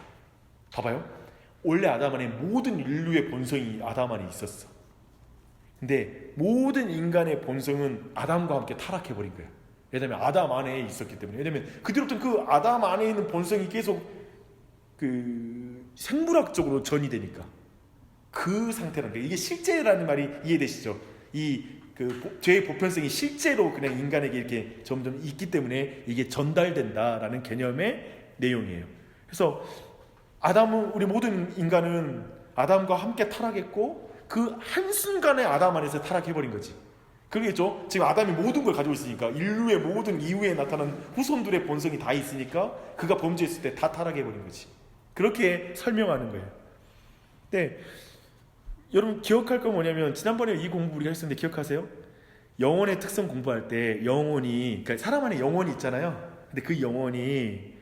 봐봐요. 원래 아담 안에 모든 인류의 본성이 아담 안에 있었어. 근데 모든 인간의 본성은 아담과 함께 타락해버린 거예요. 왜냐하면 아담 안에 있었기 때문에. 왜냐하면 그뒤로부터 그 아담 안에 있는 본성이 계속 그 생물학적으로 전이되니까 그 상태라는 거예요. 이게 실제라는 말이 이해되시죠? 그 죄의 보편성이 실제로 그냥 인간에게 이렇게 점점 있기 때문에 이게 전달된다라는 개념의 내용이에요. 그래서 우리 모든 인간은 아담과 함께 타락했고 그 한순간에 아담 안에서 타락해버린 거지. 그러겠죠? 지금 아담이 모든 걸 가지고 있으니까 인류의 모든 이후에 나타난 후손들의 본성이 다 있으니까 그가 범죄했을 때 다 타락해버린 거지. 그렇게 설명하는 거예요. 근데 여러분 기억할 건 뭐냐면 지난번에 이 공부 우리가 했었는데 기억하세요? 영혼의 특성 공부할 때 그러니까 사람 안에 영혼이 있잖아요. 근데 그 영혼이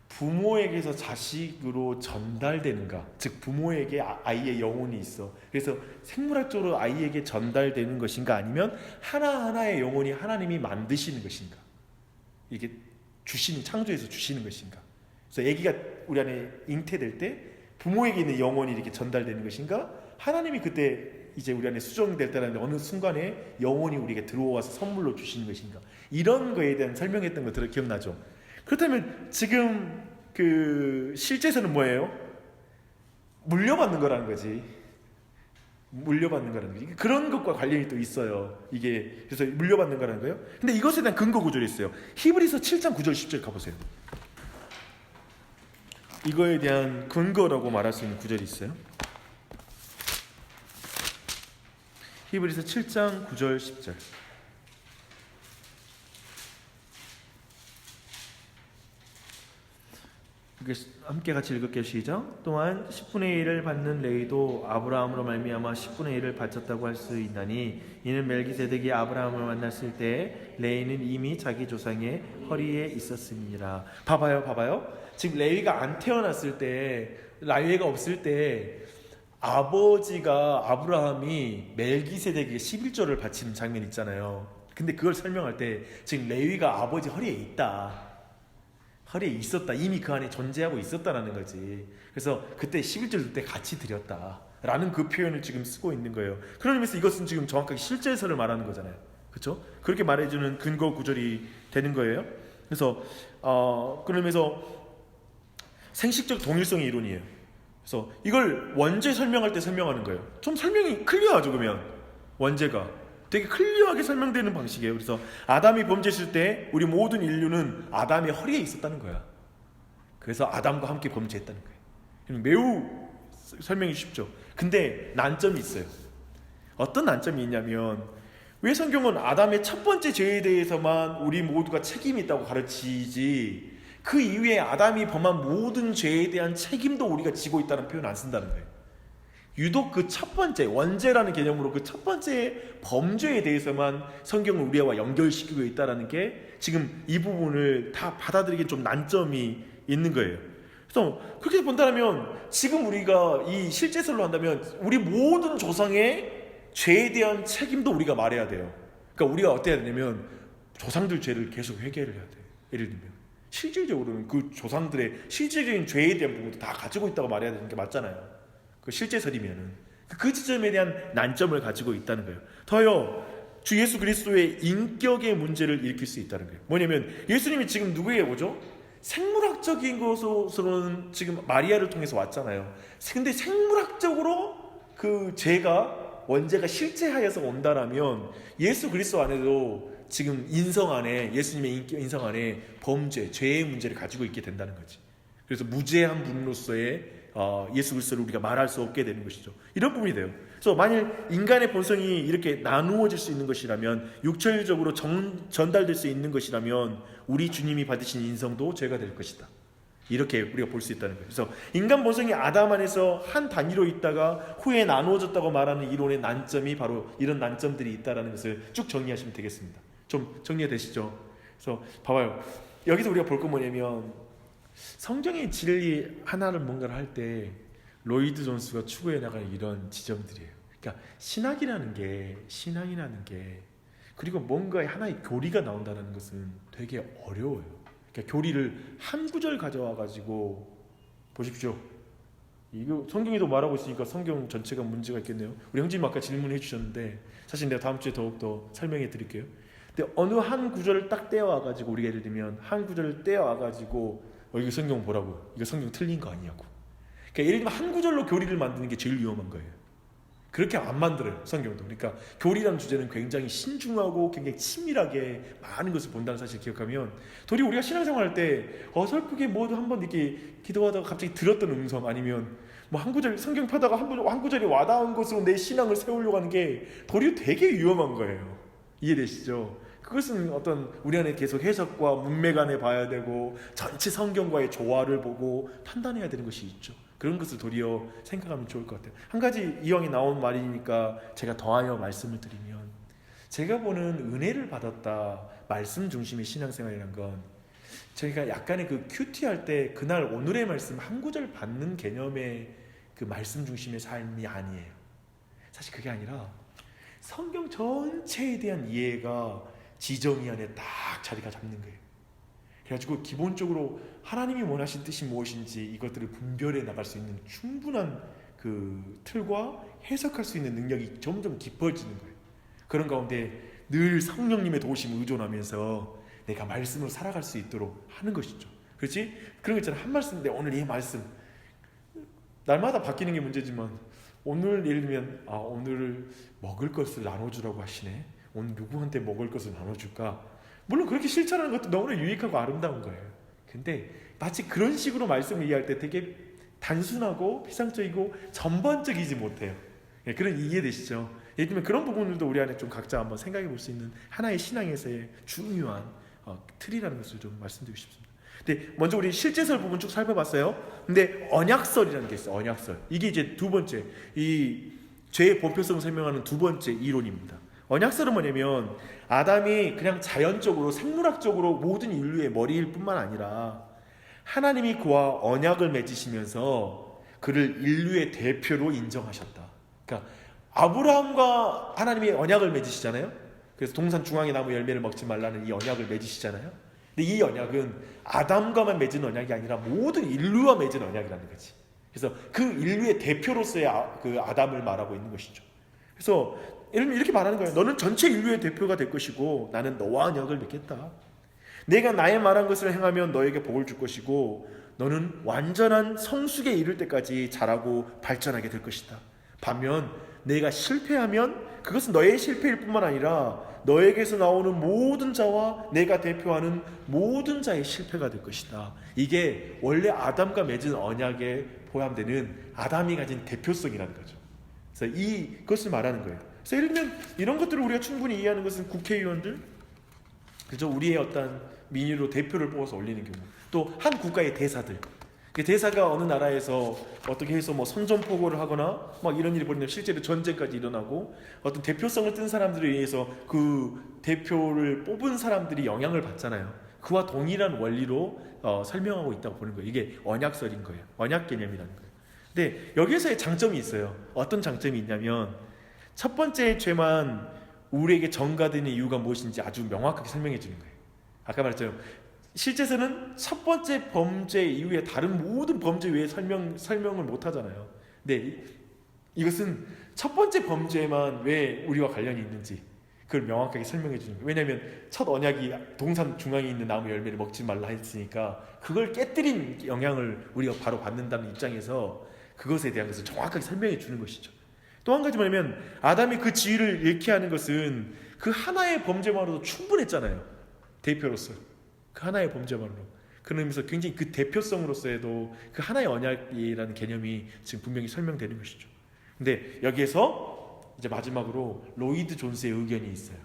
부모에게서 자식으로 전달되는가, 즉 부모에게 아이의 영혼이 있어. 그래서 생물학적으로 아이에게 전달되는 것인가, 아니면 하나하나의 영혼이 하나님이 만드시는 것인가, 이게 창조해서 주시는 것인가. 그래서 아기가 우리 안에 잉태될 때 부모에게 있는 영혼이 이렇게 전달되는 것인가, 하나님이 그때 이제 우리 안에 수정될 때라는 어느 순간에 영혼이 우리에게 들어와서 선물로 주시는 것인가, 이런 거에 대한 설명했던 거 기억나죠? 그렇다면 지금 그 실제에서는 뭐예요? 물려받는 거라는 거지. 물려받는 거라는 거지. 그런 것과 관련이 또 있어요. 이게 그래서 물려받는 거라는 거예요. 근데 이것에 대한 근거 구절이 있어요. 히브리서 7장 9절 10절 가보세요. 이거에 대한 근거라고 말할 수 있는 구절이 있어요. 히브리서 7장 9절 10절. 함께 같이 읽을게요. 시작. 또한 10분의 1을 받는 레위도 아브라함으로 말미암아 10분의 1을 바쳤다고 할 수 있나니 이는 멜기세덱이 아브라함을 만났을 때 레위는 이미 자기 조상의 허리에 있었습니다. 봐봐요. 지금 레위가 안 태어났을 때, 레위가 없을 때 아버지가 아브라함이 멜기세덱에게 11조를 바치는 장면 있잖아요. 근데 그걸 설명할 때 지금 레위가 아버지 허리에 있다, 허리에 있었다, 이미 그 안에 존재하고 있었다라는 거지. 그래서 그때 11절 줄 때 같이 드렸다 라는 그 표현을 지금 쓰고 있는 거예요. 그런 의미에서 이것은 지금 정확하게 실제서를 말하는 거잖아요. 그렇죠? 그렇게 말해주는 근거 구절이 되는 거예요. 그래서 그런 의미에서 생식적 동일성의 이론이에요. 그래서 이걸 원죄 설명할 때 설명하는 거예요. 좀 설명이 클리어하죠. 그러면 원죄가 되게 클리어하게 설명되는 방식이에요. 그래서 아담이 범죄했을 때 우리 모든 인류는 아담의 허리에 있었다는 거야. 그래서 아담과 함께 범죄했다는 거예요. 매우 설명이 쉽죠. 근데 난점이 있어요. 어떤 난점이 있냐면, 왜 성경은 아담의 첫 번째 죄에 대해서만 우리 모두가 책임이 있다고 가르치지 그 이후에 아담이 범한 모든 죄에 대한 책임도 우리가 지고 있다는 표현을 안 쓴다는 거예요. 유독 그 첫 번째 원죄라는 개념으로 그 첫 번째 범죄에 대해서만 성경은 우리와 연결시키고 있다는 게 지금 이 부분을 다 받아들이기엔 좀 난점이 있는 거예요. 그래서 그렇게 본다면 지금 우리가 이 실제설로 한다면 우리 모든 조상의 죄에 대한 책임도 우리가 말해야 돼요. 그러니까 우리가 어떻게 해야 되냐면 조상들 죄를 계속 회개를 해야 돼요. 예를 들면 실질적으로는 그 조상들의 실질적인 죄에 대한 부분도 다 가지고 있다고 말해야 되는 게 맞잖아요. 그 실제설이면은 그 지점에 대한 난점을 가지고 있다는 거예요. 더요, 주 예수 그리스도의 인격의 문제를 일으킬 수 있다는 거예요. 뭐냐면 예수님이 지금 누구에게 오죠? 생물학적인 것으로는 지금 마리아를 통해서 왔잖아요. 근데 생물학적으로 그 죄가 원죄가 실제하여서 온다라면 예수 그리스도 안에도 지금 인성 안에, 예수님의 인성 안에 범죄, 죄의 문제를 가지고 있게 된다는 거지. 그래서 무죄한 분으로서의 예수 그리스도를 우리가 말할 수 없게 되는 것이죠. 이런 부분이 돼요. 그래서 만일 인간의 본성이 이렇게 나누어질 수 있는 것이라면, 육체적으로 전달될 수 있는 것이라면 우리 주님이 받으신 인성도 죄가 될 것이다. 이렇게 우리가 볼 수 있다는 거예요. 그래서 인간 본성이 아담 안에서 한 단위로 있다가 후에 나누어졌다고 말하는 이론의 난점이 바로 이런 난점들이 있다는 것을 쭉 정리하시면 되겠습니다. 좀 정리가 되시죠? 그래서 봐봐요. 여기서 우리가 볼 건 뭐냐면, 성경의 진리 하나를 뭔가를 할 때 로이드 존스가 추구해 나가는 이런 지점들이에요. 그러니까 신학이라는 게 그리고 뭔가의 하나의 교리가 나온다는 것은 되게 어려워요. 그러니까 교리를 한 구절 가져와 가지고 보십시오. 이거 성경에도 말하고 있으니까 성경 전체가 문제가 있겠네요. 우리 형제님 아까 질문해 주셨는데 사실 내가 다음 주에 더욱더 설명해 드릴게요. 근데 어느 한 구절을 딱 떼어와 가지고, 우리가 예를 들면 한 구절을 떼어와 가지고 이거 성경 보라고, 이거 성경 틀린 거 아니냐고. 그러니까 예를 들면 한 구절로 교리를 만드는 게 제일 위험한 거예요. 그렇게 안 만들어요, 성경도. 그러니까 교리라는 주제는 굉장히 신중하고 굉장히 친밀하게 많은 것을 본다는 사실을 기억하면, 도리 우리가 신앙생활 할 때 어설프게 뭐도 한번 이렇게 기도하다가 갑자기 들었던 음성, 아니면 뭐 한 구절 성경 펴다가 한 구절이 와닿은 것으로 내 신앙을 세우려고 하는 게 도리 되게 위험한 거예요. 이해되시죠? 그것은 어떤 우리 안에 계속 해석과 문맥 안에 봐야 되고 전체 성경과의 조화를 보고 판단해야 되는 것이 있죠. 그런 것을 도리어 생각하면 좋을 것 같아요. 한 가지 이왕이 나온 말이니까 제가 더하여 말씀을 드리면, 제가 보는 은혜를 받았다, 말씀 중심의 신앙생활이란 건 저희가 약간의 그 큐티할 때 그날 오늘의 말씀 한 구절 받는 개념의 그 말씀 중심의 삶이 아니에요. 사실 그게 아니라 성경 전체에 대한 이해가 지정이 안에 딱 자리가 잡는 거예요. 그래가지고 기본적으로 하나님이 원하신 뜻이 무엇인지 이것들을 분별해 나갈 수 있는 충분한 그 틀과 해석할 수 있는 능력이 점점 깊어지는 거예요. 그런 가운데 늘 성령님의 도우심을 의존하면서 내가 말씀으로 살아갈 수 있도록 하는 것이죠. 그렇지? 그런 거 있잖아. 한 말씀인데 오늘 이 말씀 날마다 바뀌는 게 문제지만, 오늘 예를 들면 오늘 먹을 것을 나눠주라고 하시네. 오늘 누구한테 먹을 것을 나눠줄까? 물론 그렇게 실천하는 것도 너무나 유익하고 아름다운 거예요. 근데 마치 그런 식으로 말씀을 이해할 때 되게 단순하고 피상적이고 전반적이지 못해요. 그런 이해되시죠? 예를 들면 그런 부분들도 우리 안에 좀 각자 한번 생각해 볼 수 있는 하나의 신앙에서의 중요한 틀이라는 것을 좀 말씀드리고 싶습니다. 근데 먼저 우리 실제설 부분 쭉 살펴봤어요. 근데 언약설이라는 게 있어요. 언약설. 이게 이제 두 번째, 이 죄의 보편성을 설명하는 두 번째 이론입니다. 언약설은 뭐냐면 아담이 그냥 자연적으로 생물학적으로 모든 인류의 머리일 뿐만 아니라 하나님이 그와 언약을 맺으시면서 그를 인류의 대표로 인정하셨다. 그러니까 아브라함과 하나님이 언약을 맺으시잖아요. 그래서 동산 중앙의 나무 열매를 먹지 말라는 이 언약을 맺으시잖아요. 근데 이 언약은 아담과만 맺은 언약이 아니라 모든 인류와 맺은 언약이라는 거지. 그래서 그 인류의 대표로서의 그 아담을 말하고 있는 것이죠. 그래서 이렇게 말하는 거예요. 너는 전체 인류의 대표가 될 것이고 나는 너와 언약을 맺겠다. 내가 나의 말한 것을 행하면 너에게 복을 줄 것이고 너는 완전한 성숙에 이를 때까지 자라고 발전하게 될 것이다. 반면 내가 실패하면 그것은 너의 실패일 뿐만 아니라 너에게서 나오는 모든 자와 내가 대표하는 모든 자의 실패가 될 것이다. 이게 원래 아담과 맺은 언약에 포함되는 아담이 가진 대표성이라는 거죠. 그래서 이것을 말하는 거예요. 그래서 예를 들면 이런 것들을 우리가 충분히 이해하는 것은 국회의원들, 그죠? 우리의 어떤 민의로 대표를 뽑아서 올리는 경우, 또 한 국가의 대사들, 그 대사가 어느 나라에서 어떻게 해서 뭐 선전포고를 하거나 막 이런 일이 벌어지면 실제로 전쟁까지 일어나고 어떤 대표성을 뜬 사람들에 의해서 그 대표를 뽑은 사람들이 영향을 받잖아요. 그와 동일한 원리로 설명하고 있다고 보는 거예요. 이게 언약설인 거예요. 언약 개념이라는 거예요. 근데 여기에서의 장점이 있어요. 어떤 장점이 있냐면 첫 번째 죄만 우리에게 전가되는 이유가 무엇인지 아주 명확하게 설명해 주는 거예요. 아까 말했죠. 실제서는 첫 번째 범죄 이후에 다른 모든 범죄 외에 설명을 못 하잖아요. 근데 이것은 첫 번째 범죄만 왜 우리와 관련이 있는지 그걸 명확하게 설명해 주는 거예요. 왜냐하면 첫 언약이 동산 중앙에 있는 나무 열매를 먹지 말라 했으니까 그걸 깨뜨린 영향을 우리가 바로 받는다는 입장에서 그것에 대한 것을 정확하게 설명해 주는 것이죠. 또 한 가지 뭐냐면 아담이 그 지위를 잃게 하는 것은 그 하나의 범죄만으로도 충분했잖아요. 대표로서 그 하나의 범죄만으로. 그런 의미에서 굉장히 그 대표성으로서에도 그 하나의 언약이라는 개념이 지금 분명히 설명되는 것이죠. 근데 여기에서 이제 마지막으로 로이드 존스의 의견이 있어요.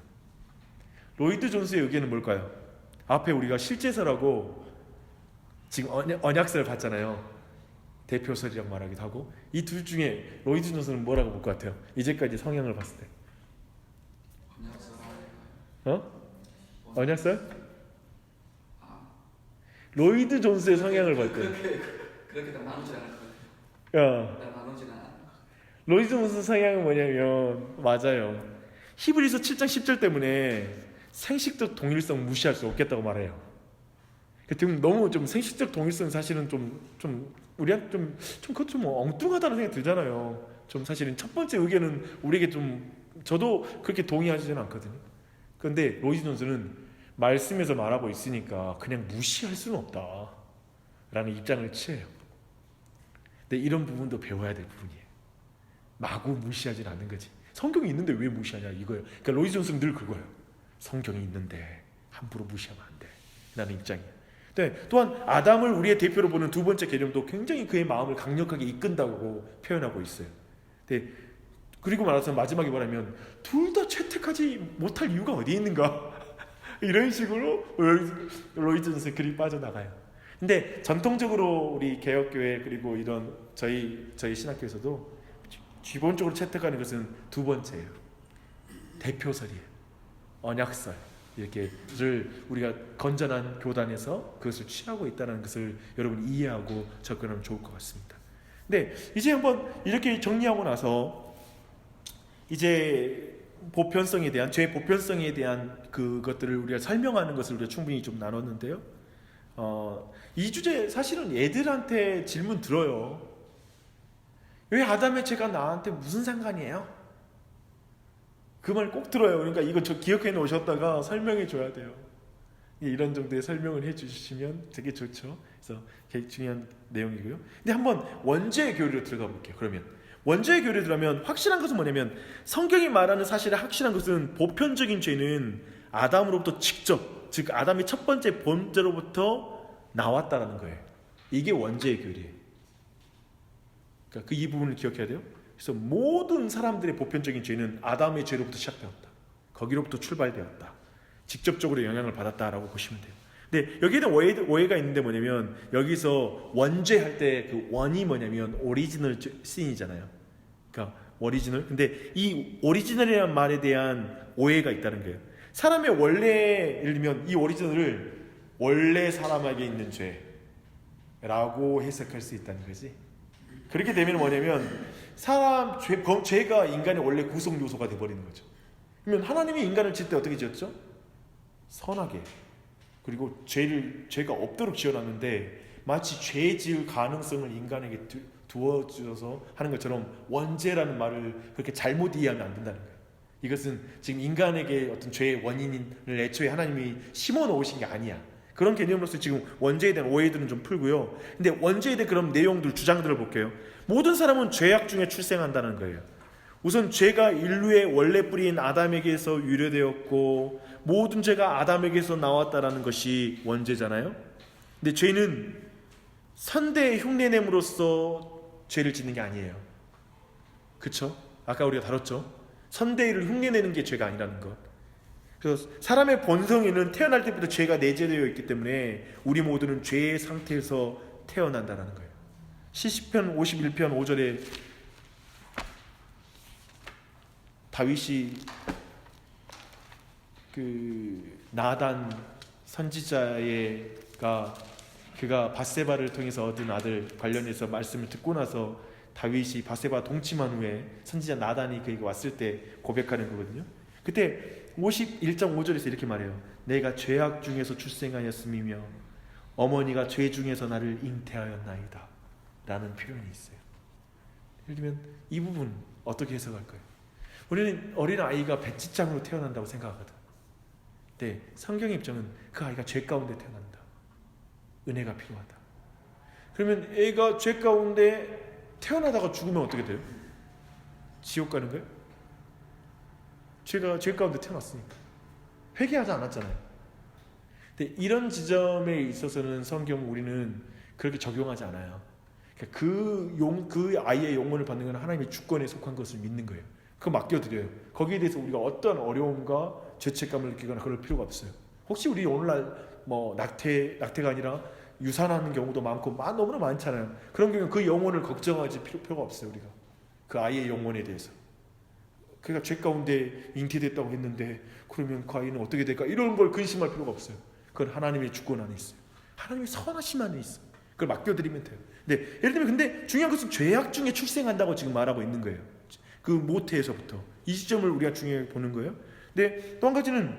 로이드 존스의 의견은 뭘까요? 앞에 우리가 실제설하고 지금 언약설을 봤잖아요. 대표설이라고 말하기도 하고 이 둘 중에 로이드 존스는 뭐라고 볼 것 같아요? 이제까지 성향을 봤을 때. 언약설? 로이드 존스의 성향을 볼 때. 그렇게 다 나누지 않을 것 같아요. 다 나누지는 않을 것 같아요. 로이드 존스 성향은 뭐냐면 맞아요. 히브리서 7장 10절 때문에 생식적 동일성 무시할 수 없겠다고 말해요. 너무 좀 생식적 동일성 사실은 좀 우리한테 좀 그것 좀 엉뚱하다는 생각이 들잖아요. 좀 사실은 첫 번째 의견은 우리에게 좀 저도 그렇게 동의하지는 않거든요. 그런데 로이드 존스는 말씀에서 말하고 있으니까 그냥 무시할 수는 없다라는 입장을 취해요. 근데 이런 부분도 배워야 될 부분이에요. 마구 무시하진 않는 거지. 성경이 있는데 왜 무시하냐 이거예요. 그러니까 로이드 존스는 늘 그거예요. 성경이 있는데 함부로 무시하면 안 돼 라는 입장이에요. 네, 또한 아담을 우리의 대표로 보는 두 번째 개념도 굉장히 그의 마음을 강력하게 이끈다고 표현하고 있어요. 네, 그리고 말해서 마지막에 뭐냐면 둘 다 채택하지 못할 이유가 어디에 있는가 이런 식으로 로이드 존스의 글이 빠져나가요. 근데 전통적으로 우리 개혁교회 그리고 이런 저희 신학교에서도 기본적으로 채택하는 것은 두 번째예요. 대표설이에요. 언약설. 이렇게를 우리가 건전한 교단에서 그것을 취하고 있다는 것을 여러분 이해하고 접근하면 좋을 것 같습니다. 근데 이제 한번 이렇게 정리하고 나서 이제 보편성에 대한 죄 보편성에 대한 그것들을 우리가 설명하는 것을 우리가 충분히 좀 나눴는데요. 이 주제 사실은 애들한테 질문 들어요. 왜 아담의 죄가 나한테 무슨 상관이에요? 그 말 꼭 들어요. 그러니까 이거 저 기억해 놓으셨다가 설명해 줘야 돼요. 이런 정도의 설명을 해 주시면 되게 좋죠. 그래서 되게 중요한 내용이고요. 근데 한번 원죄의 교리로 들어가 볼게요. 그러면 원죄의 교리로 들어가면 확실한 것은 뭐냐면 성경이 말하는 사실의 확실한 것은 보편적인 죄는 아담으로부터 직접, 즉 아담의 첫 번째 범죄로부터 나왔다라는 거예요. 이게 원죄의 교리예요. 그러니까 그 이 부분을 기억해야 돼요. 그래서 모든 사람들의 보편적인 죄는 아담의 죄로부터 시작되었다. 거기로부터 출발되었다. 직접적으로 영향을 받았다라고 보시면 돼요. 근데 여기에는 오해가 있는데 뭐냐면 여기서 원죄할 때 그 원이 뭐냐면 오리지널 씬이잖아요. 그러니까 오리지널. 근데 이 오리지널이라는 말에 대한 오해가 있다는 거예요. 사람의 원래 예를 들면 이 오리지널을 원래 사람에게 있는 죄라고 해석할 수 있다는 거지. 그렇게 되면 뭐냐면 죄가 인간의 원래 구성 요소가 돼버리는 거죠. 그러면 하나님이 인간을 지을 때 어떻게 지었죠? 선하게. 그리고 죄가 없도록 지어놨는데 마치 죄 지을 가능성을 인간에게 두어줘서 하는 것처럼 원죄라는 말을 그렇게 잘못 이해하면 안 된다는 거예요. 이것은 지금 인간에게 어떤 죄의 원인을 애초에 하나님이 심어 놓으신 게 아니야. 그런 개념으로서 지금 원죄에 대한 오해들은 좀 풀고요. 근데 원죄에 대한 그런 내용들, 주장들을 볼게요. 모든 사람은 죄악 중에 출생한다는 거예요. 우선 죄가 인류의 원래 뿌리인 아담에게서 유래되었고 모든 죄가 아담에게서 나왔다라는 것이 원죄잖아요. 근데 죄는 선대의 흉내냄으로써 죄를 짓는 게 아니에요. 그쵸? 아까 우리가 다뤘죠? 선대를 흉내내는 게 죄가 아니라는 것. 그래서 사람의 본성에는 태어날 때부터 죄가 내재되어 있기 때문에 우리 모두는 죄의 상태에서 태어난다는 거예요. 시시편 51편 5절에 다윗이 그 나단 선지자가 그가 밧세바를 통해서 얻은 아들 관련해서 말씀을 듣고 나서 다윗이 밧세바 동침한 후에 선지자 나단이 그에게 왔을 때 고백하는 거거든요. 그때 51.5절에서 이렇게 말해요. 내가 죄악 중에서 출생하였음이며 어머니가 죄 중에서 나를 잉태하였나이다 라는 표현이 있어요. 예를 들면 이 부분 어떻게 해석할까요? 우리는 어린아이가 백지장으로 태어난다고 생각하거든. 근데 성경의 입장은 그 아이가 죄 가운데 태어난다. 은혜가 필요하다. 그러면 애가 죄 가운데 태어나다가 죽으면 어떻게 돼요? 지옥 가는 거예요? 죄가 죄 가운데 태어났으니까 회개하지 않았잖아요. 근데 이런 지점에 있어서는 성경 우리는 그렇게 적용하지 않아요. 그러니까 그 아이의 영혼을 받는 건 하나님의 주권에 속한 것을 믿는 거예요. 그거 맡겨드려요. 거기에 대해서 우리가 어떤 어려움과 죄책감을 느끼거나 그럴 필요가 없어요. 혹시 우리 오늘날 뭐 낙태가 아니라 유산하는 경우도 많고 너무나 많잖아요. 그런 경우는 그 영혼을 걱정하지 필요가 없어요. 우리가 그 아이의 영혼에 대해서. 그가 죄 가운데 잉태됐다고 했는데 그러면 그 아이는 어떻게 될까? 이런 걸 근심할 필요가 없어요. 그건 하나님의 주권 안에 있어요. 하나님의 선하심 안에 있어요. 그걸 맡겨드리면 돼요. 근데 예를 들면 근데 중요한 것은 죄악 중에 출생한다고 지금 말하고 있는 거예요. 그 모태에서부터 이 시점을 우리가 중요하게 보는 거예요. 근데 또 한 가지는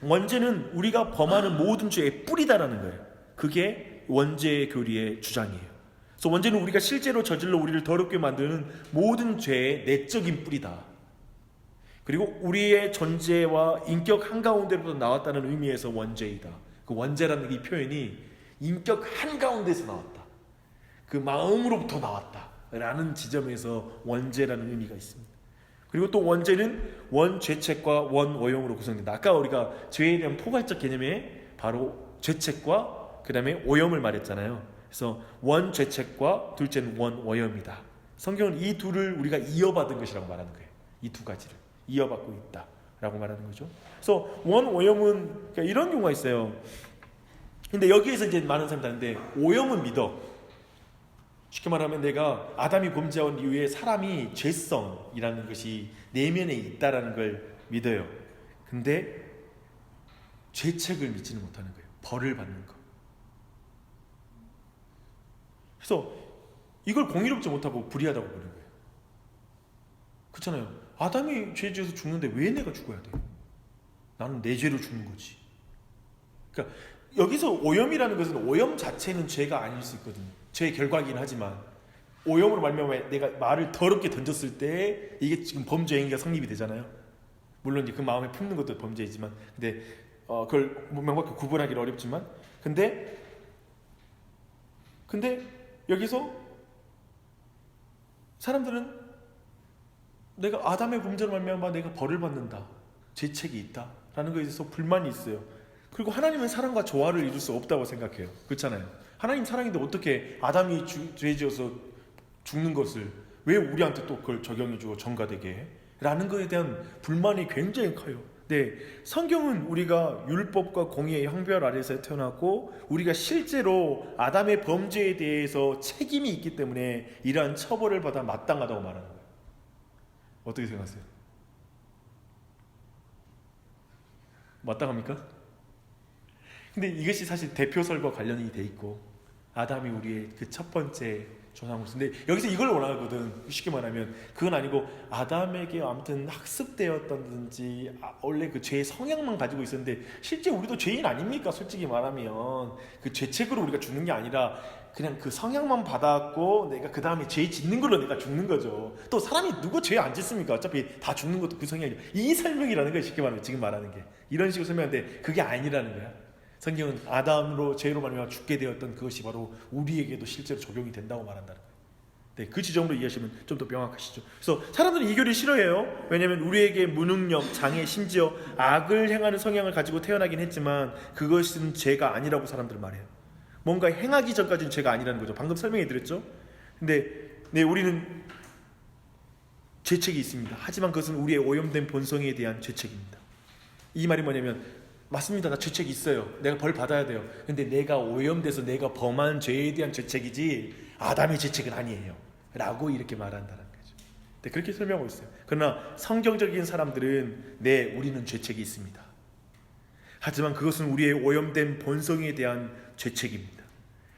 원죄는 우리가 범하는 모든 죄의 뿌리다라는 거예요. 그게 원죄 교리의 주장이에요. 그래서 원죄는 우리가 실제로 저질러 우리를 더럽게 만드는 모든 죄의 내적인 뿌리다. 그리고 우리의 존재와 인격 한가운데로부터 나왔다는 의미에서 원죄이다. 그 원죄라는 이 표현이 인격 한가운데서 나왔다. 그 마음으로부터 나왔다. 라는 지점에서 원죄라는 의미가 있습니다. 그리고 또 원죄는 원죄책과 원오염으로 구성된다. 아까 우리가 죄에 대한 포괄적 개념에 바로 죄책과 그 다음에 오염을 말했잖아요. 그래서 원죄책과 둘째는 원오염이다. 성경은 이 둘을 우리가 이어받은 것이라고 말하는 거예요. 이 두 가지를 이어받고 있다 라고 말하는 거죠. 그래서 원오염은 그러니까 이런 경우가 있어요. 근데 여기에서 이제 많은 사람들이 하는데 오염은 믿어. 쉽게 말하면 내가 아담이 범죄한 이후에 사람이 죄성이라는 것이 내면에 있다라는 걸 믿어요. 근데 죄책을 믿지는 못하는 거예요. 벌을 받는 거. 그래서 이걸 공의롭지 못하고 불의하다고 보는 거예요. 그렇잖아요. 아담이 죄 지어서 죽는데 왜 내가 죽어야 돼? 나는 내 죄로 죽는 거지. 그러니까 여기서 오염이라는 것은 오염 자체는 죄가 아닐 수 있거든요. 죄의 결과이긴 하지만 오염으로 말미암아 내가 말을 더럽게 던졌을 때 이게 지금 범죄 행위가 성립이 되잖아요. 물론 이제 그 마음에 품는 것도 범죄이지만, 근데 그걸 명확히 구분하기는 어렵지만, 근데 여기서 사람들은 내가 아담의 범죄로 말미암아 내가 벌을 받는다, 죄책이 있다라는 것에 대해서 불만이 있어요. 그리고 하나님은 사랑과 조화를 이룰 수 없다고 생각해요. 그렇잖아요. 하나님 사랑인데 어떻게 아담이 죄지어서 죽는 것을 왜 우리한테 또 그걸 적용해주고 전가되게 해? 라는 것에 대한 불만이 굉장히 커요. 네, 성경은 우리가 율법과 공의의 형벌 아래서 태어났고 우리가 실제로 아담의 범죄에 대해서 책임이 있기 때문에 이러한 처벌을 받아 마땅하다고 말하는 거예요. 어떻게 생각하세요? 마땅합니까? 근데 이것이 사실 대표설과 관련이 돼 있고 아담이 우리의 그 첫 번째 조상으로서. 근데 여기서 이걸 원하거든. 쉽게 말하면 그건 아니고 아담에게 아무튼 학습되었다든지 원래 그 죄의 성향만 가지고 있었는데 실제 우리도 죄인 아닙니까? 솔직히 말하면 그 죄책으로 우리가 죽는 게 아니라 그냥 그 성향만 받았고 내가 그 다음에 죄 짓는 걸로 내가 죽는 거죠. 또 사람이 누구 죄 안 짓습니까? 어차피 다 죽는 것도 그 성향이죠. 이 설명이라는 거예요. 쉽게 말하면 지금 말하는 게 이런 식으로 설명하는데 그게 아니라는 거야. 성경은 아담으로 죄로 말미암아 죽게 되었던 그것이 바로 우리에게도 실제로 적용이 된다고 말한다는 거예요. 네, 그 지점으로 이해하시면 좀 더 명확하시죠. 그래서 사람들은 이 교리를 싫어해요. 왜냐하면 우리에게 무능력, 장애, 심지어 악을 행하는 성향을 가지고 태어나긴 했지만 그것은 죄가 아니라고 사람들은 말해요. 뭔가 행하기 전까지는 죄가 아니라는 거죠. 방금 설명해 드렸죠. 근데 네, 우리는 죄책이 있습니다. 하지만 그것은 우리의 오염된 본성에 대한 죄책입니다. 이 말이 뭐냐면 맞습니다. 나 죄책이 있어요. 내가 벌 받아야 돼요. 근데 내가 오염돼서 내가 범한 죄에 대한 죄책이지 아담의 죄책은 아니에요. 라고 이렇게 말한다는 거죠. 네, 그렇게 설명하고 있어요. 그러나 성경적인 사람들은 네, 우리는 죄책이 있습니다. 하지만 그것은 우리의 오염된 본성에 대한 죄책입니다.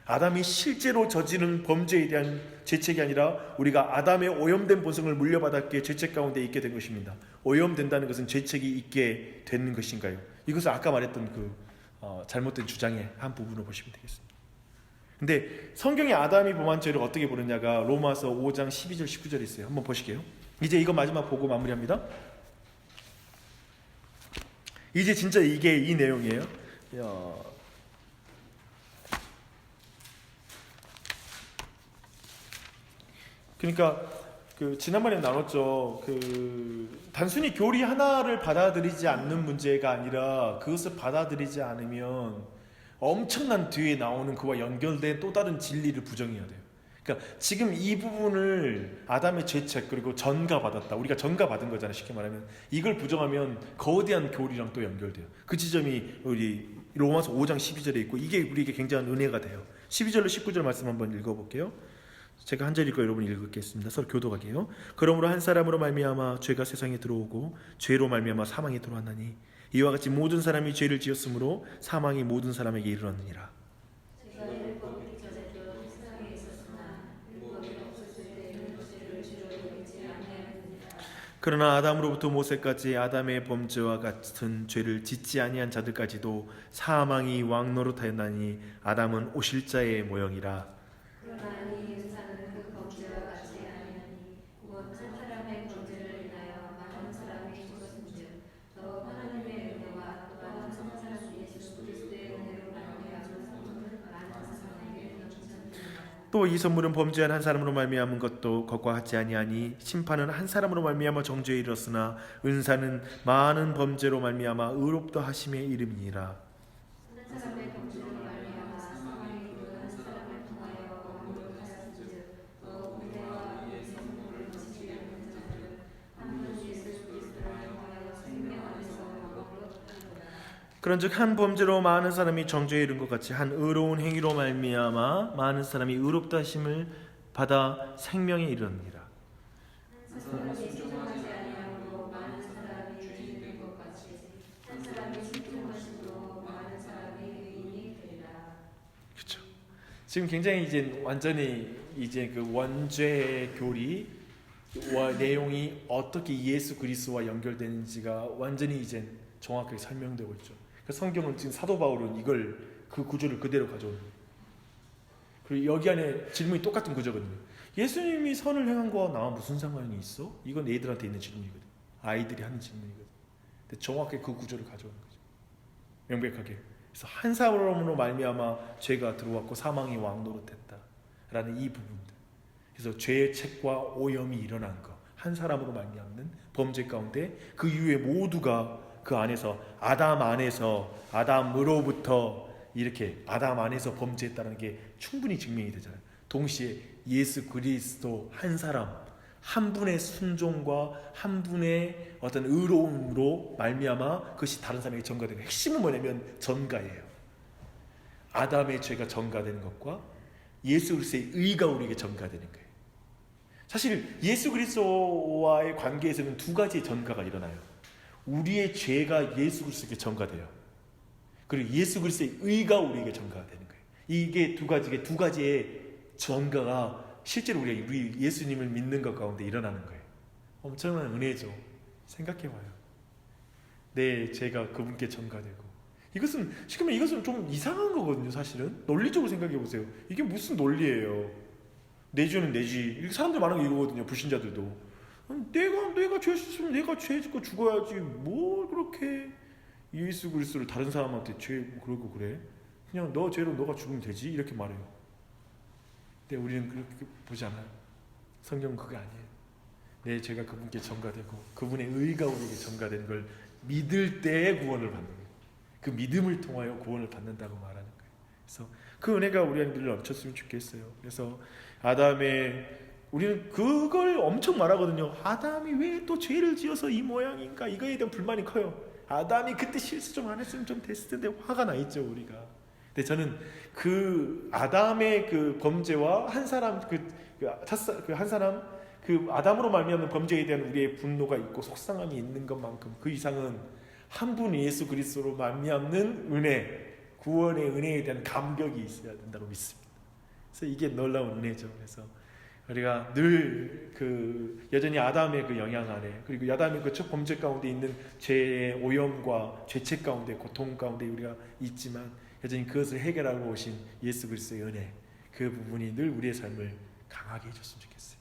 아담이 실제로 저지른 범죄에 대한 죄책이 아니라 우리가 아담의 오염된 본성을 물려받았기에 죄책 가운데 있게 된 것입니다. 오염된다는 것은 죄책이 있게 되는 것인가요? 이것은 아까 말했던 그 잘못된 주장의 한 부분을 보시면 되겠습니다. 근데 성경이 아담이 범한 죄를 어떻게 보느냐가 로마서 5장 12절 19절에 있어요. 한번 보실게요. 이제 이거 마지막 보고 마무리합니다. 이제 진짜 이게 이 내용이에요. 그러니까 그 지난번에 나눴죠. 그 단순히 교리 하나를 받아들이지 않는 문제가 아니라 그것을 받아들이지 않으면 엄청난 뒤에 나오는 그와 연결된 또 다른 진리를 부정해야 돼요. 그러니까 지금 이 부분을 아담의 죄책 그리고 전가받았다. 우리가 전가받은 거잖아요. 쉽게 말하면 이걸 부정하면 거대한 교리랑 또 연결돼요. 그 지점이 우리 로마서 5장 12절에 있고 이게 우리에게 굉장한 은혜가 돼요. 12절로 19절 말씀 한번 읽어볼게요. 제가 한 절 읽고 여러분 읽겠습니다. 서로 교독하게요. 그러므로 한 사람으로 말미암아 죄가 세상에 들어오고 죄로 말미암아 사망이 들어왔나니 이와 같이 모든 사람이 죄를 지었으므로 사망이 모든 사람에게 이르렀느니라. 그러나 아담으로부터 모세까지 아담의 범죄와 같은 죄를 짓지 아니한 자들까지도 사망이 왕노릇하였나니 아담은 오실자의 모형이라. 또 이 선물은 범죄한 한 사람으로 말미암은 것도 것과 같지 아니하니 심판은 한 사람으로 말미암아 정죄에 이르렀으나 은사는 많은 범죄로 말미암아 의롭다 하심에 이름이니라. 그런즉 한 범죄로 많은 사람이 정죄에 이른 것 같이 한 의로운 행위로 말미암아 많은 사람이 의롭다 하심을 받아 생명에 이르느니라. 그렇죠. 지금 굉장히 이제 완전히 이제 그 원죄 교리와 내용이 어떻게 예수 그리스도와 연결되는지가 완전히 이제 정확하게 설명되고 있죠. 성경은 지금 사도 바울은 이걸 그 구조를 그대로 가져오는 거예요. 그리고 여기 안에 질문이 똑같은 구조거든요. 예수님이 선을 행한 거와 나와 무슨 상관이 있어? 이건 애들한테 있는 질문이거든. 아이들이 하는 질문이거든. 근데 정확하게 그 구조를 가져오는 거죠. 명백하게. 그래서 한 사람으로 말미암아 죄가 들어왔고 사망이 왕노릇했다라는 이 부분들. 그래서 죄의 책과 오염이 일어난 거. 한 사람으로 말미암는 범죄 가운데 그 이후에 모두가 그 안에서 아담으로부터 이렇게 아담 안에서 범죄했다는 게 충분히 증명이 되잖아요. 동시에 예수 그리스도 한 사람 한 분의 순종과 한 분의 어떤 의로움으로 말미암아 그것이 다른 사람에게 전가되는 거예요. 핵심은 뭐냐면 전가예요. 아담의 죄가 전가되는 것과 예수 그리스도의 의가 우리에게 전가되는 거예요. 사실 예수 그리스도와의 관계에서는 두 가지의 전가가 일어나요. 우리의 죄가 예수 그리스도에게 전가돼요. 그리고 예수 그리스도의 의가 우리에게 전가가 되는 거예요. 이게 두 가지의 전가가 실제로 우리 예수님을 믿는 것 가운데 일어나는 거예요. 엄청난 은혜죠. 생각해봐요. 내 죄가 그분께 전가되고, 이것은 좀 이상한 거거든요. 사실은 논리적으로 생각해보세요. 이게 무슨 논리예요? 내 죄는 내 죄. 이렇게 사람들 많은 게 이거거든요. 불신자들도 내가 죄 짓으면 내가 죄 짓고 죽어야지. 뭘 그렇게 예수 그리스도를 다른 사람한테 죄 그러고 그래? 그냥 너 죄로 너가 죽으면 되지, 이렇게 말해요. 근데 우리는 그렇게 보지 않아요. 성경은 그게 아니에요. 내 죄가 그분께 전가되고 그분의 의가 우리에게 전가된 걸 믿을 때에 구원을 받는 거예요. 그 믿음을 통하여 구원을 받는다고 말하는 거예요. 그래서 그 은혜가 우리한테 늘 넘쳤으면 좋겠어요. 그래서 우리는 그걸 엄청 말하거든요. 아담이 왜 또 죄를 지어서 이 모양인가? 이거에 대한 불만이 커요. 아담이 그때 실수 좀 안 했으면 좀 됐을 텐데 화가 나 있죠, 우리가. 근데 저는 그 아담의 그 범죄와 한 사람 그 아담으로 말미암는 범죄에 대한 우리의 분노가 있고 속상함이 있는 것만큼 그 이상은 한 분 예수 그리스도로 말미암는 은혜, 구원의 은혜에 대한 감격이 있어야 된다고 믿습니다. 그래서 이게 놀라운 은혜죠. 그래서 우리가 늘 여전히 아담의 그 영향 아래, 그리고 아담의 그 첫 범죄 가운데 있는 죄의 오염과 죄책 가운데, 고통 가운데 우리가 있지만 여전히 그것을 해결하고 오신 예수 그리스도의 은혜, 그 부분이 늘 우리의 삶을 강하게 해줬으면 좋겠어요.